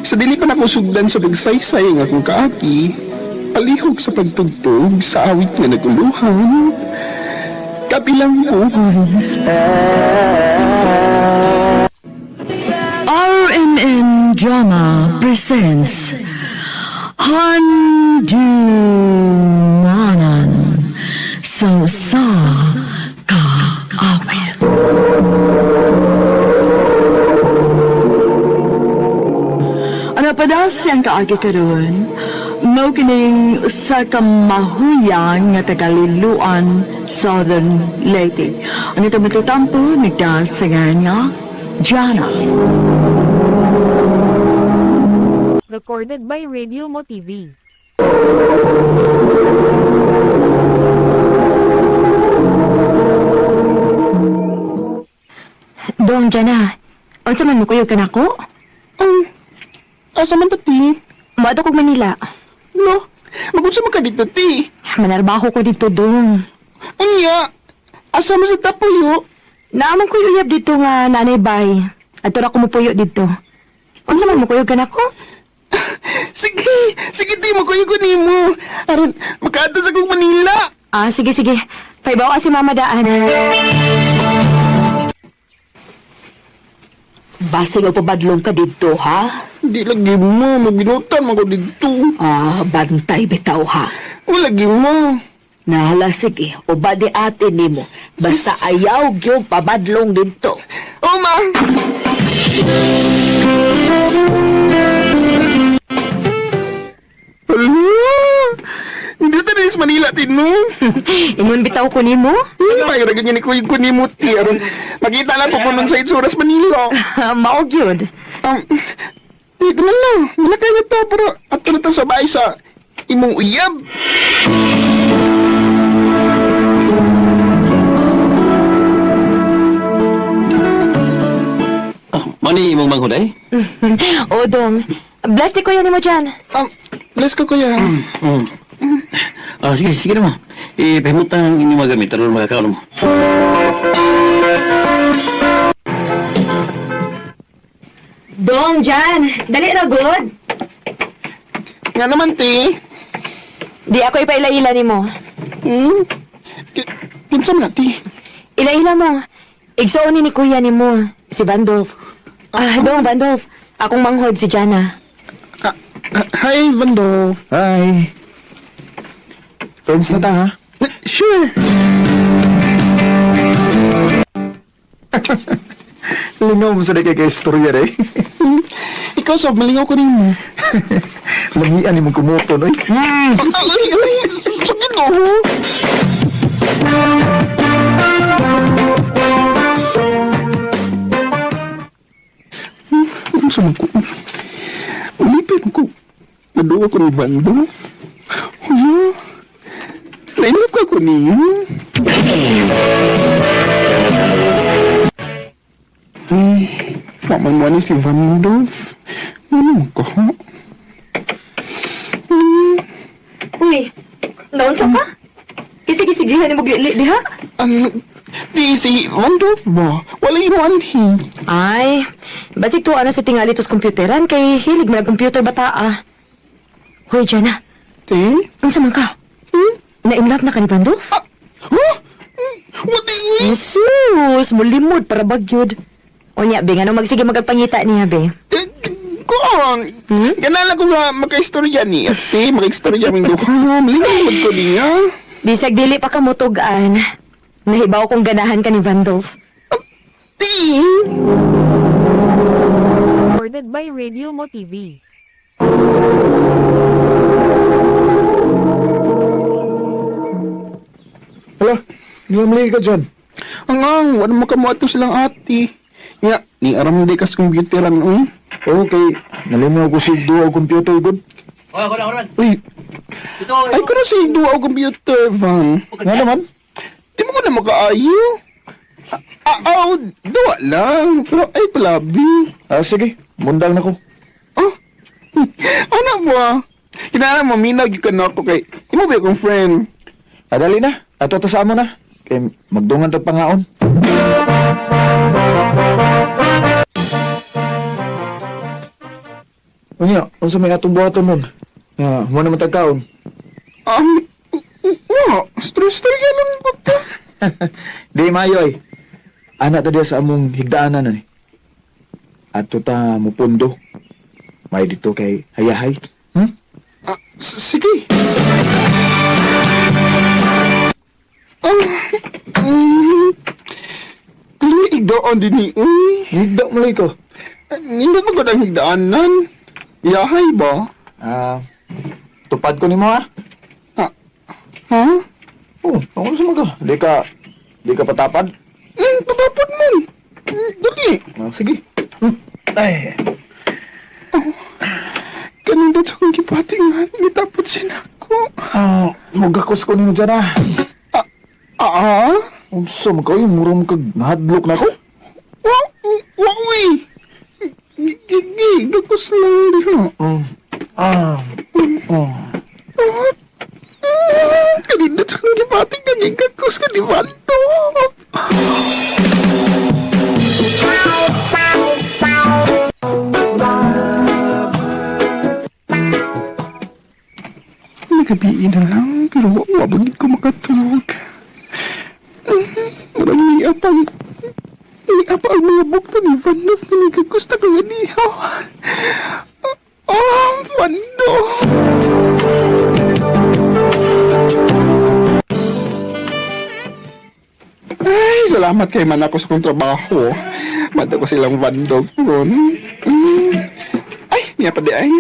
Sa dili pa nako sugdan sa pagsaysay ang akong kaagi, palihog sa pagtugtog sa awit nga naguluhan, kabilang buhon. RMN Drama presents Handumanan sa ka awit. Ano pa daw siyang kaagi karon? Mao kining usa ka mahuyang nga tagaluluan Southern Leyte. Ano ito matutampo nagdasangan nga Jana. Recorded by Radio Mo TV. Dong, Jana. Unsa man mo kuyog ka nako? Asa man ta, ti? Mato kog Manila. No, magunsa man ka dito, ti. Manarbaho ko dito dong. Unya, asa man sa tapuyo? Naaman ko uyab dito nga nanay bay. At tura ko mupuyo dito. Unsa man mo kuyog ka na ko? Sige, ti, makuyo ko nimo. Aron, makaadto sa kong Manila. Ah, sige. Paibaw si Mama Daan. Basig o pabadlong ka dito, ha? Di lagi mo, magbinutan mo ko dito. Ah, bantay bitaw, ha? Wala lagi mo. Nahala, sige. O ba di atin ni mo? Basta ayaw yung pabadlong dito. Oh, ma. Hindi tayo sa Manila, Tino. Ingon bitaw ko nimo? Mayroon ganyan ni Kuya ko ni Muti. Aron, makita lang ko nun sa Itsuras, Manila. Mao gyud. Dito na lang. Malakay na to, pero ato na to sa bahay sa imong uyab. Mani imong manghuday? O dong. Bless ni kuya nimo dyan. Bless ko, Kuya. Sige naman. Ipahimutan inyong mga gamit. Aron makakaon mo. Dong, dyan. Dali na, good. Nga naman, ti. Di ako ipaila-ila nimo. Kinsa man na, ti? Ila-ila mo. Igsoon ni kuya nimo, si Bandolf. Dong, Bandolf. Akong manghod si Jana. Hi, Vando. Hi. Friends na ta, ha? Sure. Lingaw mo sa di kay istorya, eh. Ikaw, Sob, malingaw ko rin mo. Langian ni mong kumuton, oy. Ay, sakit ako. Ano sa mga ko? Ulipin ko. Naduwa ko ni Vando. Uyo. Nainap ka ko niyo. Ay, mamang si Vandolf. Ano ko? Uy, naunsa ka? Kisig-kisigihan ni mo gili, diha? Di si Vandolf ba? Wala yung anhi. Ay, basig tuwa na sa tingali tos komputeran kay hilig mo computer bata. Hoy, Jana. Unsa man ka? Na-inlove na ka ni Bandolf? Jesus, mulimod para bagyod. O niya, be, nga magsige magagpangita niya, be. Kung, ganala ko nga makaistorya ni ate, makaistorya ming duha, malingkod ko niya. Bisag dili pa ka mutugaan. Nahibaw kong ganahan ka ni Vandolf. Recorded by Radio Mo TV. Hala, niyamli ka dyan. Ang wala mo kamuato silang ate. Nga, ni aram di kas computeran, Okay, nalimaw ko si duwa o computer, good. Uy, ay ko na si duwa o computer, Van. Nga naman? Di mo ko na makaayo. Duwa lang. Pero ay palabi. Sige, mundang na ko. Ano ba? Kinala mo, minag yung ka na ako kay... Imo ba akong friend? Dali na, ato sa amo na. Kay magdungan tag pangaon. Unya, unsa may atong buhaton nun? Nga, mo naman tagkaon. Stress-stress lang ko ta. Di mayoy. Anak ta diya sa among higdaanan na ni. Ato ta mo pundo. May dito kay hayahay. Sige. Higdaan din ni. Higda mo lang ko. Hindi ba ko ng higdaanan? Yahay ba? Tupad ko ni mo, ha? Ha? Ano sa mga? Di ka patapad? Patapad mo. Dali. Sige. Ay. Kanina sa kong kipatingan, nitapot siya ko. Magakos ko nino dyan, ha? Unsa mo kayo, murong kag hadlok na ko? Uy! Kakos lang diha. Kanina sa kong gipating kaging kakos ka ni Vando. Nagabiin na lang, pero wabagin ko makatulog. Marang niapa ang mga bukto ni Vando na nagkagusta ko nga niya. Vando! Ay, salamat kay man ako sa kong trabaho. Mata ko silang Vando ron. Ay, niya pa di ay.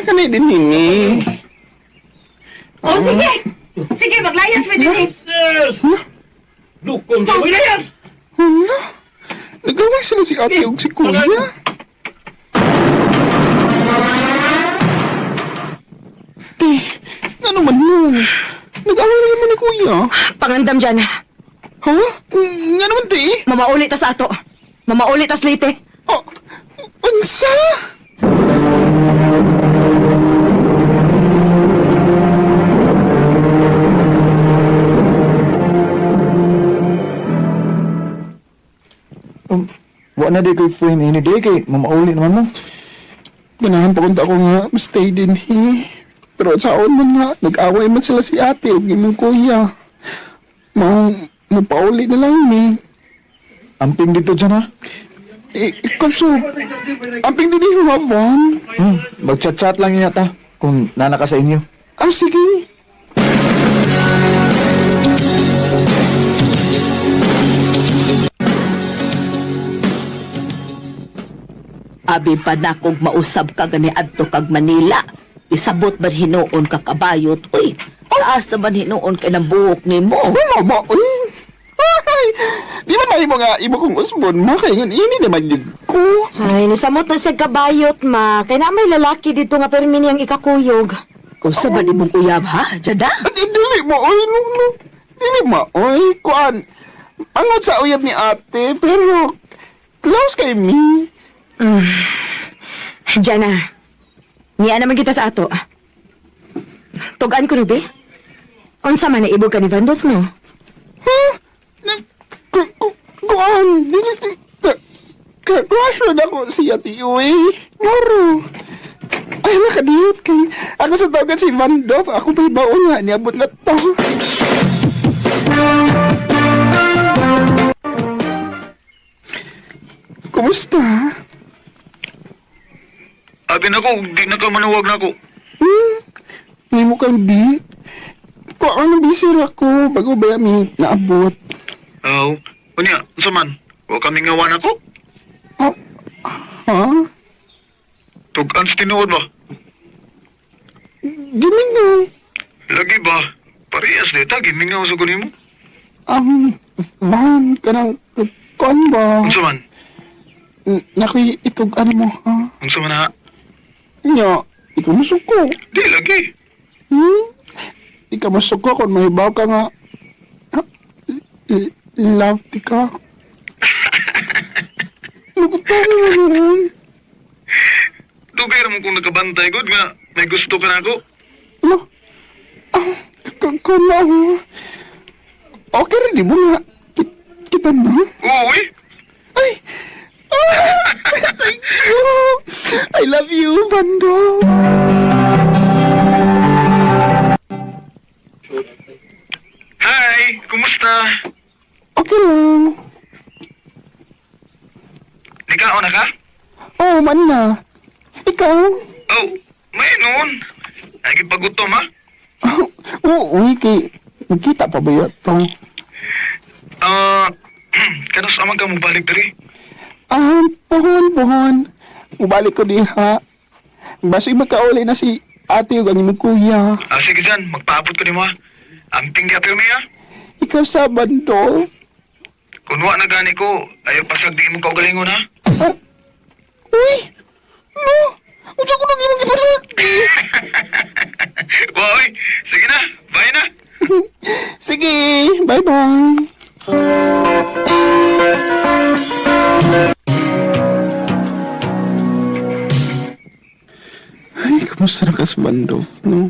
Kanay din hini. Oh, sige! Sige, maglayas mo din eh. Dukong ka mo ilayas! Hala, nagaway sila si ate ug si kuya. Ano man mo? Nag-away na naman ni kuya. Pangandam dyan. Ha? Nga naman, ti? Mamauli ta sa ato. Mamauli ta slite. Oh, unsa? Wa na di ko'y friend ini di kay mamauli naman mo. Ganahan pa kung ako nga, stay din hi. Pero saon man nga, nag-away man sila si ate ug imong kuya. Mapauli na lang ni. Amping dito dyan ha. Ikaw so, amping din yung Van. Mag-chat-chat lang yata kung nana ka sa inyo. Ah, sige. Abi pa na kog mausab ka gani adto kag Manila. Isabot ba hinuon ka kabayot? Uy, taas naman hinuon ka ng buhok ni mo. Mama, uy. Ay, di ba na nga iba kong usbon, ma? Kaya nga, ini naman yun ko. Ay, nisamot na siya kabayot, ma. Kaya na may lalaki dito nga permi niyang ikakuyog. Usa ba di mong uyab ha? Jada? At dili mo, oy, no. Dili mo, oy, kuan. Angod sa uyab ni ate, pero close kay me. Diyan na. Niya naman kita sa ato. Tugaan ko, Ruby. Unsa man na ibog ka ni Vandolf, no? Ha? Kuan, dili, crush na ako siya, tiyo, eh. Moro. Ay, nakadiyot kay. Ako sa tawagan si Vandolf, ako may baon nga, niabot na to. Kumusta? Abi na ko, di na ka manuwag na ko. Hindi mo kang di. Kung ano bisir ako, bago ba mi naabot? Aw, unya, unsa man? Wa kami ngawan ako? Ha? Tugan sa tinuod ba? Gimingaw. Lagi ba? Parehas nita, gimingaw sa kunin mo. Van, kanang, kuan ba? Unsa man? Nakoy itog ano mo, ha? Unsa man ha? Nya, ikaw masuko. Di lagi. Ikaw masuko kung mahibaw ka nga. Love ti ka. Nakatawa mo naman. Dugay ra mo kung nakabantay gud nga may gusto ka na ako. Ano? Kung ako. Okay rin, di mo nga. Kita na? Uy! Ay! Thank you! I love you, Vando! Hi! Kumusta? Okay lang. Nagao na ka? Oo, man na. Ikaw? Oh, may noon. Ay, pagutom ha? Oo, kay... Nagkita pa ba yun ito? Kanos amang ka mo balik diri? Pohon. Mubalik ko diha. Baso'y magkauli na si ate o ang imong kuya. Sige dyan, magpaabot ko ni mo ha. Ang tinggi apil mo ha? Ikaw sa Vando. Kunwa na gani ko, ayaw pasag di mo kaugalingon ha? Uy! No! Unsa ko nang imong ipalit? Boy, sige na, bye na. Sige, bye-bye. Musta na kas bando, no?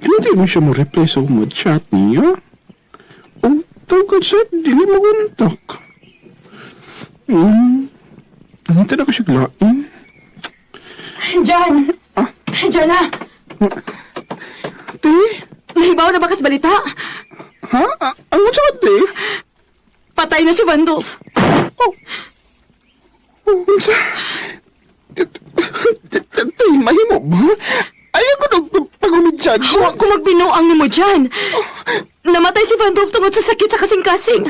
Hindi mo siya mo reply sa mo chat niya. O, tawag sa dili mo kontak. Nangita na ko siya glain. John! John na! Te? Nahibaw na ba kas balita? Ha? Ang sa te? Patay na si Vandolph. Unsa? Tay, mahimo ba? Ayaw ko nung pagumidyan ko. Huwag ko magbinuang mo dyan. Namatay si Vandolph tungod sa sakit sa kasing-kasing.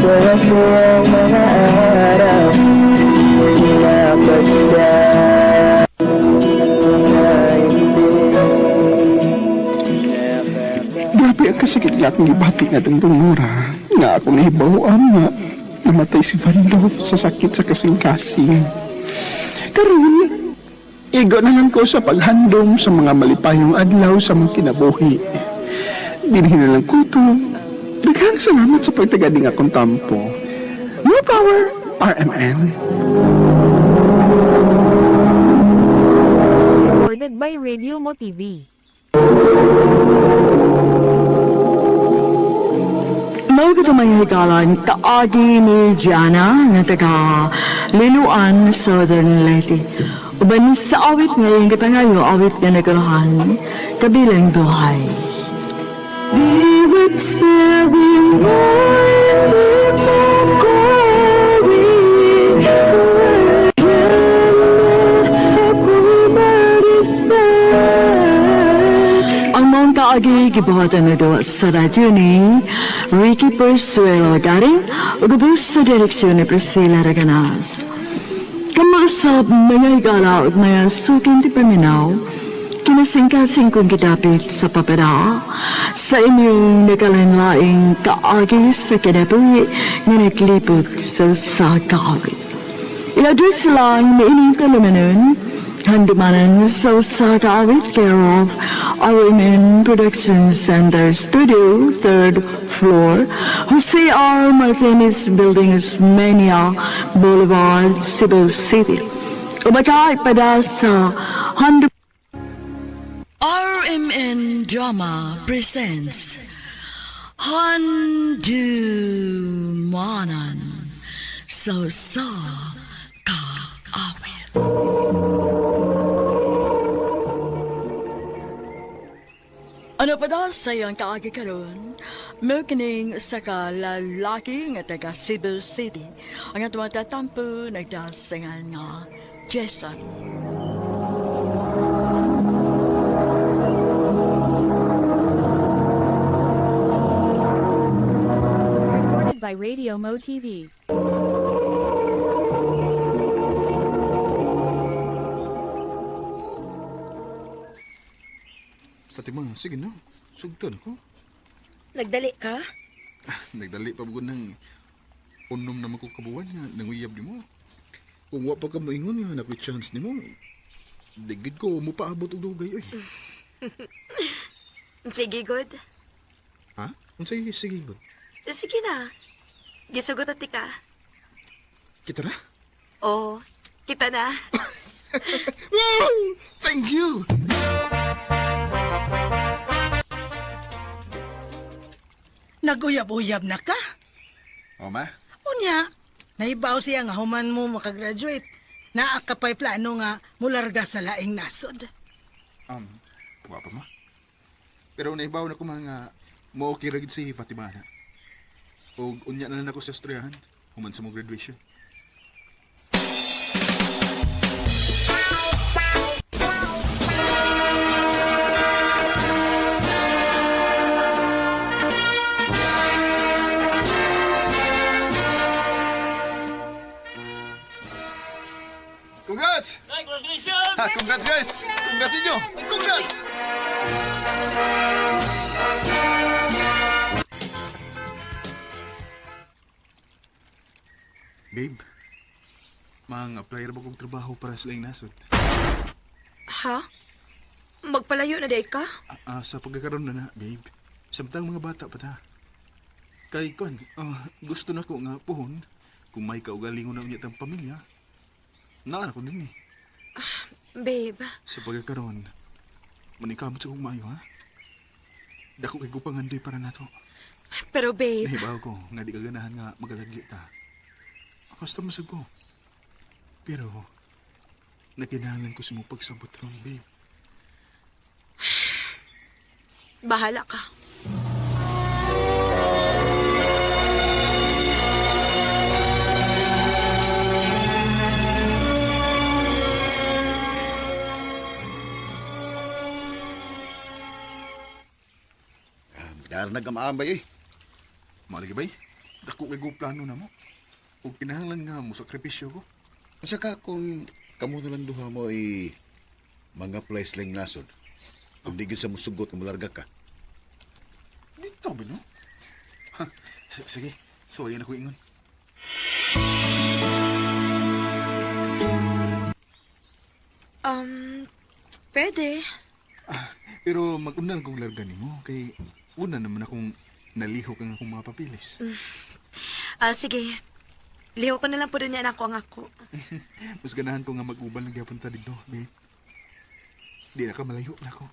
Saya-sayang mga araw Pinapasa Grabe ang kasakit lahat ng ibati nga ng Nora. Nga ako nahibawan nga namatay si Vandolph sa sakit sa kasing-kasing. Karon, igo na lang ko sa paghandom sa mga malipayong adlaw sa mga kinabuhi. Dinhin na lang ko ito. Daghang salamat sa pagtagading akong tampo. More power, RMN. Recorded by Radio Mo TV. Mau kita manghikalan kaagi ni Gianna nga taga Linuan, Southern Leyte. Uban sa awit ngayon kapangayo awit nga nagalahan kabilang buhay. Be with seven ang mong kaagi gibuhatan na doon sa radyo ni Ricky Persuelo Garing o gabos sa direksyon ni Priscilla Raganas. Kamasab mga igala at mga suking ti paminaw, kinasing-kasing kong gidapit sa papera sa inyong nakalanlaing kaagi sa kinabuhi nga naglipot sa kaawit. I-address lang na inyong kalumanon handumanan sa kaawit care of RMN Productions Center Studio, 3rd floor, Jose R. Martinez Building, Mania Boulevard, Cebu City. Ubaka ipada sa RMN Drama presents Handumanan sa kaawit. Ano pa daw sa iyong kaagi karon? May kining sa kalalaki nga taga Cebu City. Ang atong tatampo nagdasingan nga Jason. Recorded by Radio Mo TV. Fatima, sige na. Sugtan ako. Nagdali ka? Nagdali pa ko ng unom naman ko kabuwan nga nanguyab ni mo. Kung wa pa ka moingon nga nakoy chance ni mo, digid ko mo paabot og dugay oy. Sige, good. Ha? Unsay sige gud? Sige na. Gisugot at ka. Kita na? Oo, kita na. Wow! Thank you! Naguyab-uyab na ka? O ma? Unya, naibaw siya nga human mo makagraduate. Naa ka pa'y plano nga mularga sa laing nasod. Wa pa ma. Pero naibaw na ko mga mo okay ra gid si Fatima na. O unya na lang ako sa Australian, human sa mong graduation. Congrats! Congratulations! Congrats guys! Congrats ninyo! Congrats! Babe, mang-apply ba kong trabaho para sa laing nasod? Ha? Magpalayo na day ka? Sa pagkakaroon na na, babe. Samtang mga bata pa ta. Kay kon, gusto na ko nga pohon kung may kaugalingon na unya tang pamilya. Naan ako din eh. Babe, Sa pagkakaroon, manikamot sa kong maayo ha. Dako kay ko pangandoy para nato. pero babe, Nahibaw ko nga di ka ganahan nga magalagi ta. Basta masag ko. Pero, nakinahanglan ko sa mong pagsabot ron, babe. bahala ka. Darnag ang maambay eh. Malagi bay, dako kay ko plano na mo. Kung kinahanglan nga mo sakripisyo ko. At saka kung kamo na lang duha mo ay mga place lang nasod. Kung di gyud sa musugot kung malarga ka. Dito ba no? Ha, sige, so ayan ako ingon. Pwede. Pero mag-unang kong larga nimo kay una naman akong nalihok ang akong mga papilis. Sige. Liho ko na lang po rin yan ako ang ako. Mas ganahan ko nga mag-ubal ng gyapon ta dito, babe. Di na ka malayo na ako.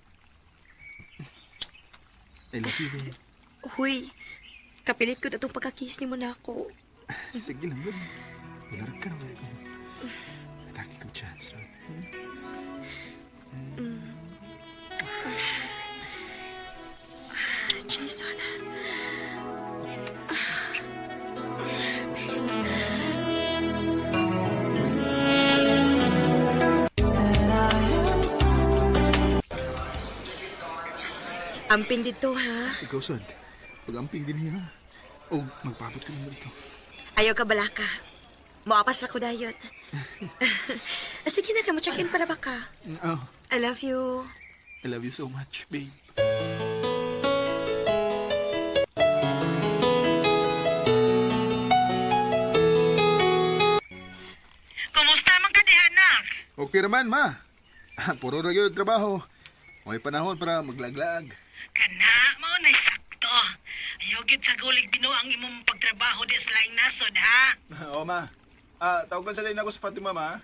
I love you, babe. Huy, kapilit ko datong pagkakis ni mo na ako. Sige lang, babe. Pularag ka na, babe. Atake ko chance, ha? Jason. Amping dito, ha? Ikaw, Sad. Pag-amping din niya, ha? O, magpapot ka naman dito. Ayaw ka bala ka. Moapas na ko dayon. Sige na ka, mo-check-in para ba ka? Oh, I love you. I love you so much, babe. Kumusta man ka di, anak? Okay naman, ma. Puro na yun trabaho. May panahon para maglaglag. Kana, mao na sakto. Ayaw gid sa gulig binuang imong pagtrabaho di sa laing nasod, ha? Oo, ma. Tawagan sa rin ako sa Fatima, ma.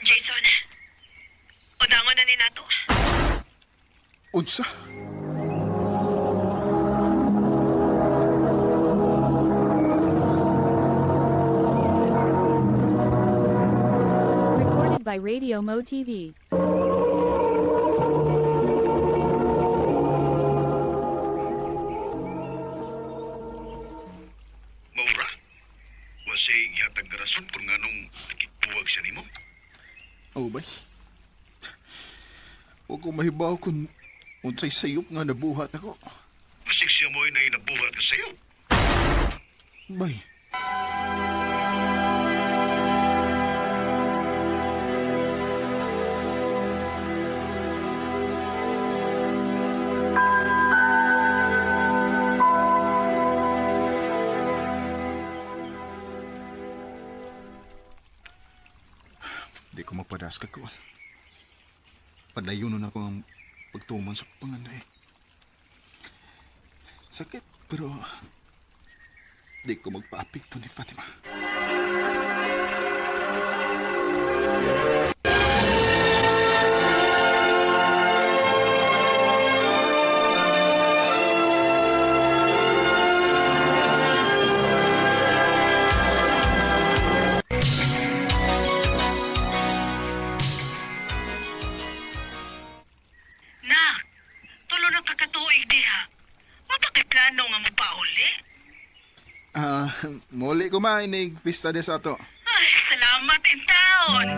Jason, udangon na ni nato. Unsa? Recorded by Radio Mo TV. Maura, wasay yatag rason kung anong nagigbuwag siya nimo. Oo, bay. Huwag ko mahibaw kung unsay sayop nga nabuhat ako. Masig siya mo'y na inabuhat ka sa'yo. Bay. Di ko mapadas ka ko. Padayon na ako ang pagtuman sa panganay. Sakit, pero di ko magpa-apekto ni Fatima. Nak, tulo na kakatuig diha. Wala kay plano nga mapauli? Muli ko ma, inig pista de sa ato. Ay, salamat in taon.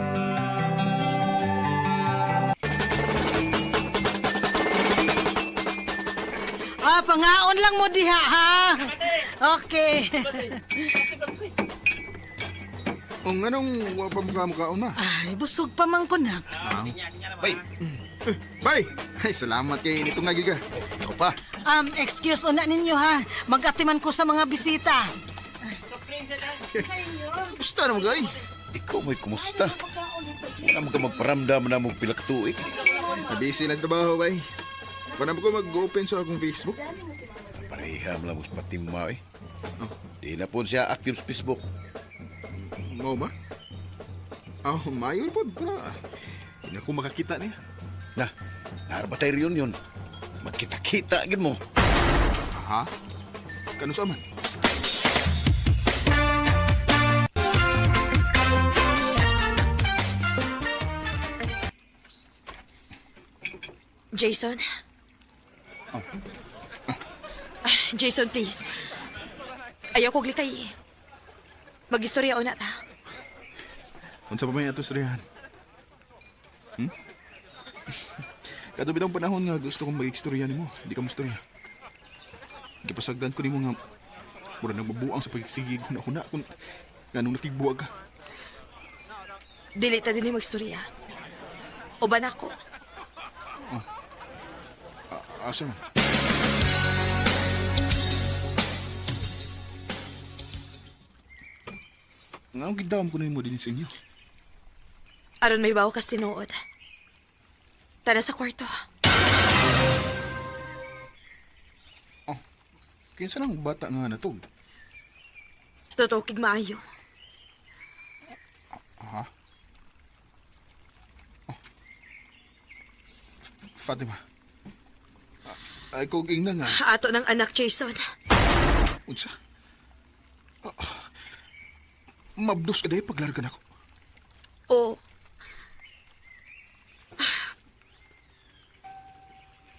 Pangaon lang mo diha, ha? Okay. Kung anong wapamukha-mukhaon ma? Ay, busog pa man ko na. Bay! Bay! Ay, salamat kay nito nga giga. Ako pa. Excuse una ninyo, ha? Mag-atiman ko sa mga bisita. Kumusta naman, gay? Ikaw may kumusta? Wala mo ka magparamdam na mo pila ka tuig. Busy lang trabaho, bay. Wala mo ko mag-open sa akong Facebook. Pareham lang mo sa patima eh. Di na po siya active sa Facebook. Mo ba? Mayor po. Hindi ako makakita niya. Na, naraba tayo reunion. Magkita-kita agad mo. Ha? Kano sa man? Jason? Jason, please. Ayaw kong litay. Mag-istorya o na ta. Unsa pa may ato istoryahan? Kato bitang panahon nga gusto kong mag-istorya nimo, di ka mo istorya. Gipasagdan ko nimo nga mura nang mabuang sa pagsigig huna-huna kung ganong nakigbuwag ka. Dili ta din mag-istorya. O ba na ako? Asa man? Nga gidawam ko na mo din sa inyo. Aron may bawa kas tinuod. Tara sa kwarto. Kinsa nang bata nga natog? Totoo kig maayo. Ha? Fatima. Ay kog ing na nga. Ato ng anak, Jason. Unsa? Mabdos ka dahi paglargan ako. Oo.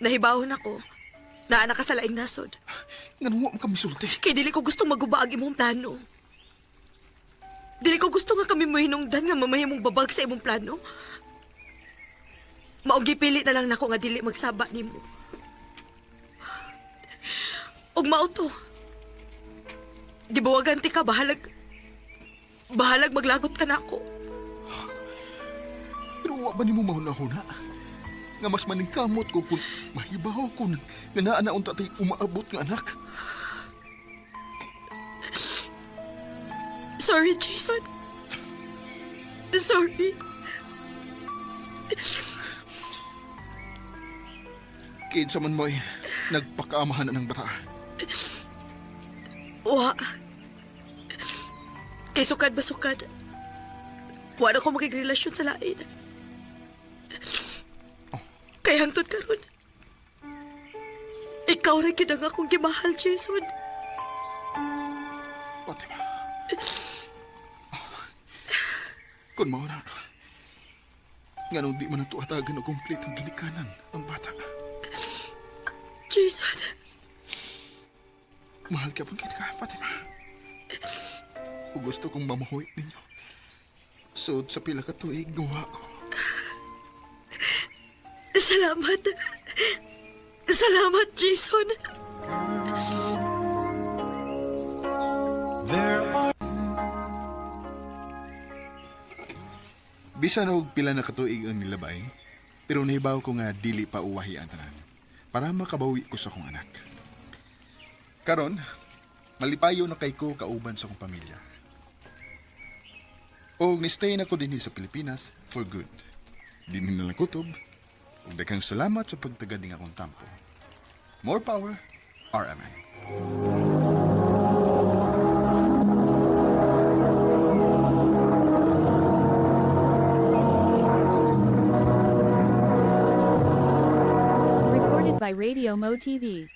Nahibawon ako na anak ka sa laing nasod. Nga nung mo kami sulti. Kay dili ko gusto maguba ang imong plano. Dili ko gusto nga kami mahinungdan nga mamaya mong babag sa imong plano. Maogi pili na lang nako nga dili magsaba nimo. Og mao to. Gibuwagan ti ka bahalag maglagot ka na ako. Pero wa ba ni mo mahuna-huna? Nga mas maningkamot ko kung mahibaw ko nga naanaon tatay umaabot ng anak. Sorry, Jason. Sorry. Kinsa man mo'y nagpakaamahan na ng bata. Wa. Kay sukad ba sukad? Wa na ko makigrelasyon sa lain. Kay hangtod karon. Ikaw rin kinang akong gimahal, Jason. Fatima. Kung mao na, nga nung di man natuatagan o kumpletong ginikanan ang bata. Jason. Mahal ka pang kita ka, Fatima. O gusto kong mamuhoy ninyo. Sud sa pila ka tuig, gawa ko. Salamat. Salamat, Jason. Bisan og pila na katuig ang nilabay, pero nahibaw ko nga dili pa uwahi ang tanan para makabawi ko sa akong anak. Karon, malipayo na kay ko kauban sa akong pamilya. O nistay na ko din sa Pilipinas for good. Dinin na lang kutob. Ug daghang salamat sa pagtagad ning akong tampo. More power, RMN. Recorded by Radio Mo TV.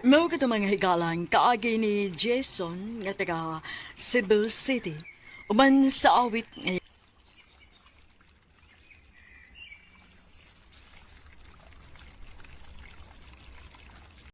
Mao ka mga higalang kaagi ni Jason nga taga Cebu City. Uban sa awit nga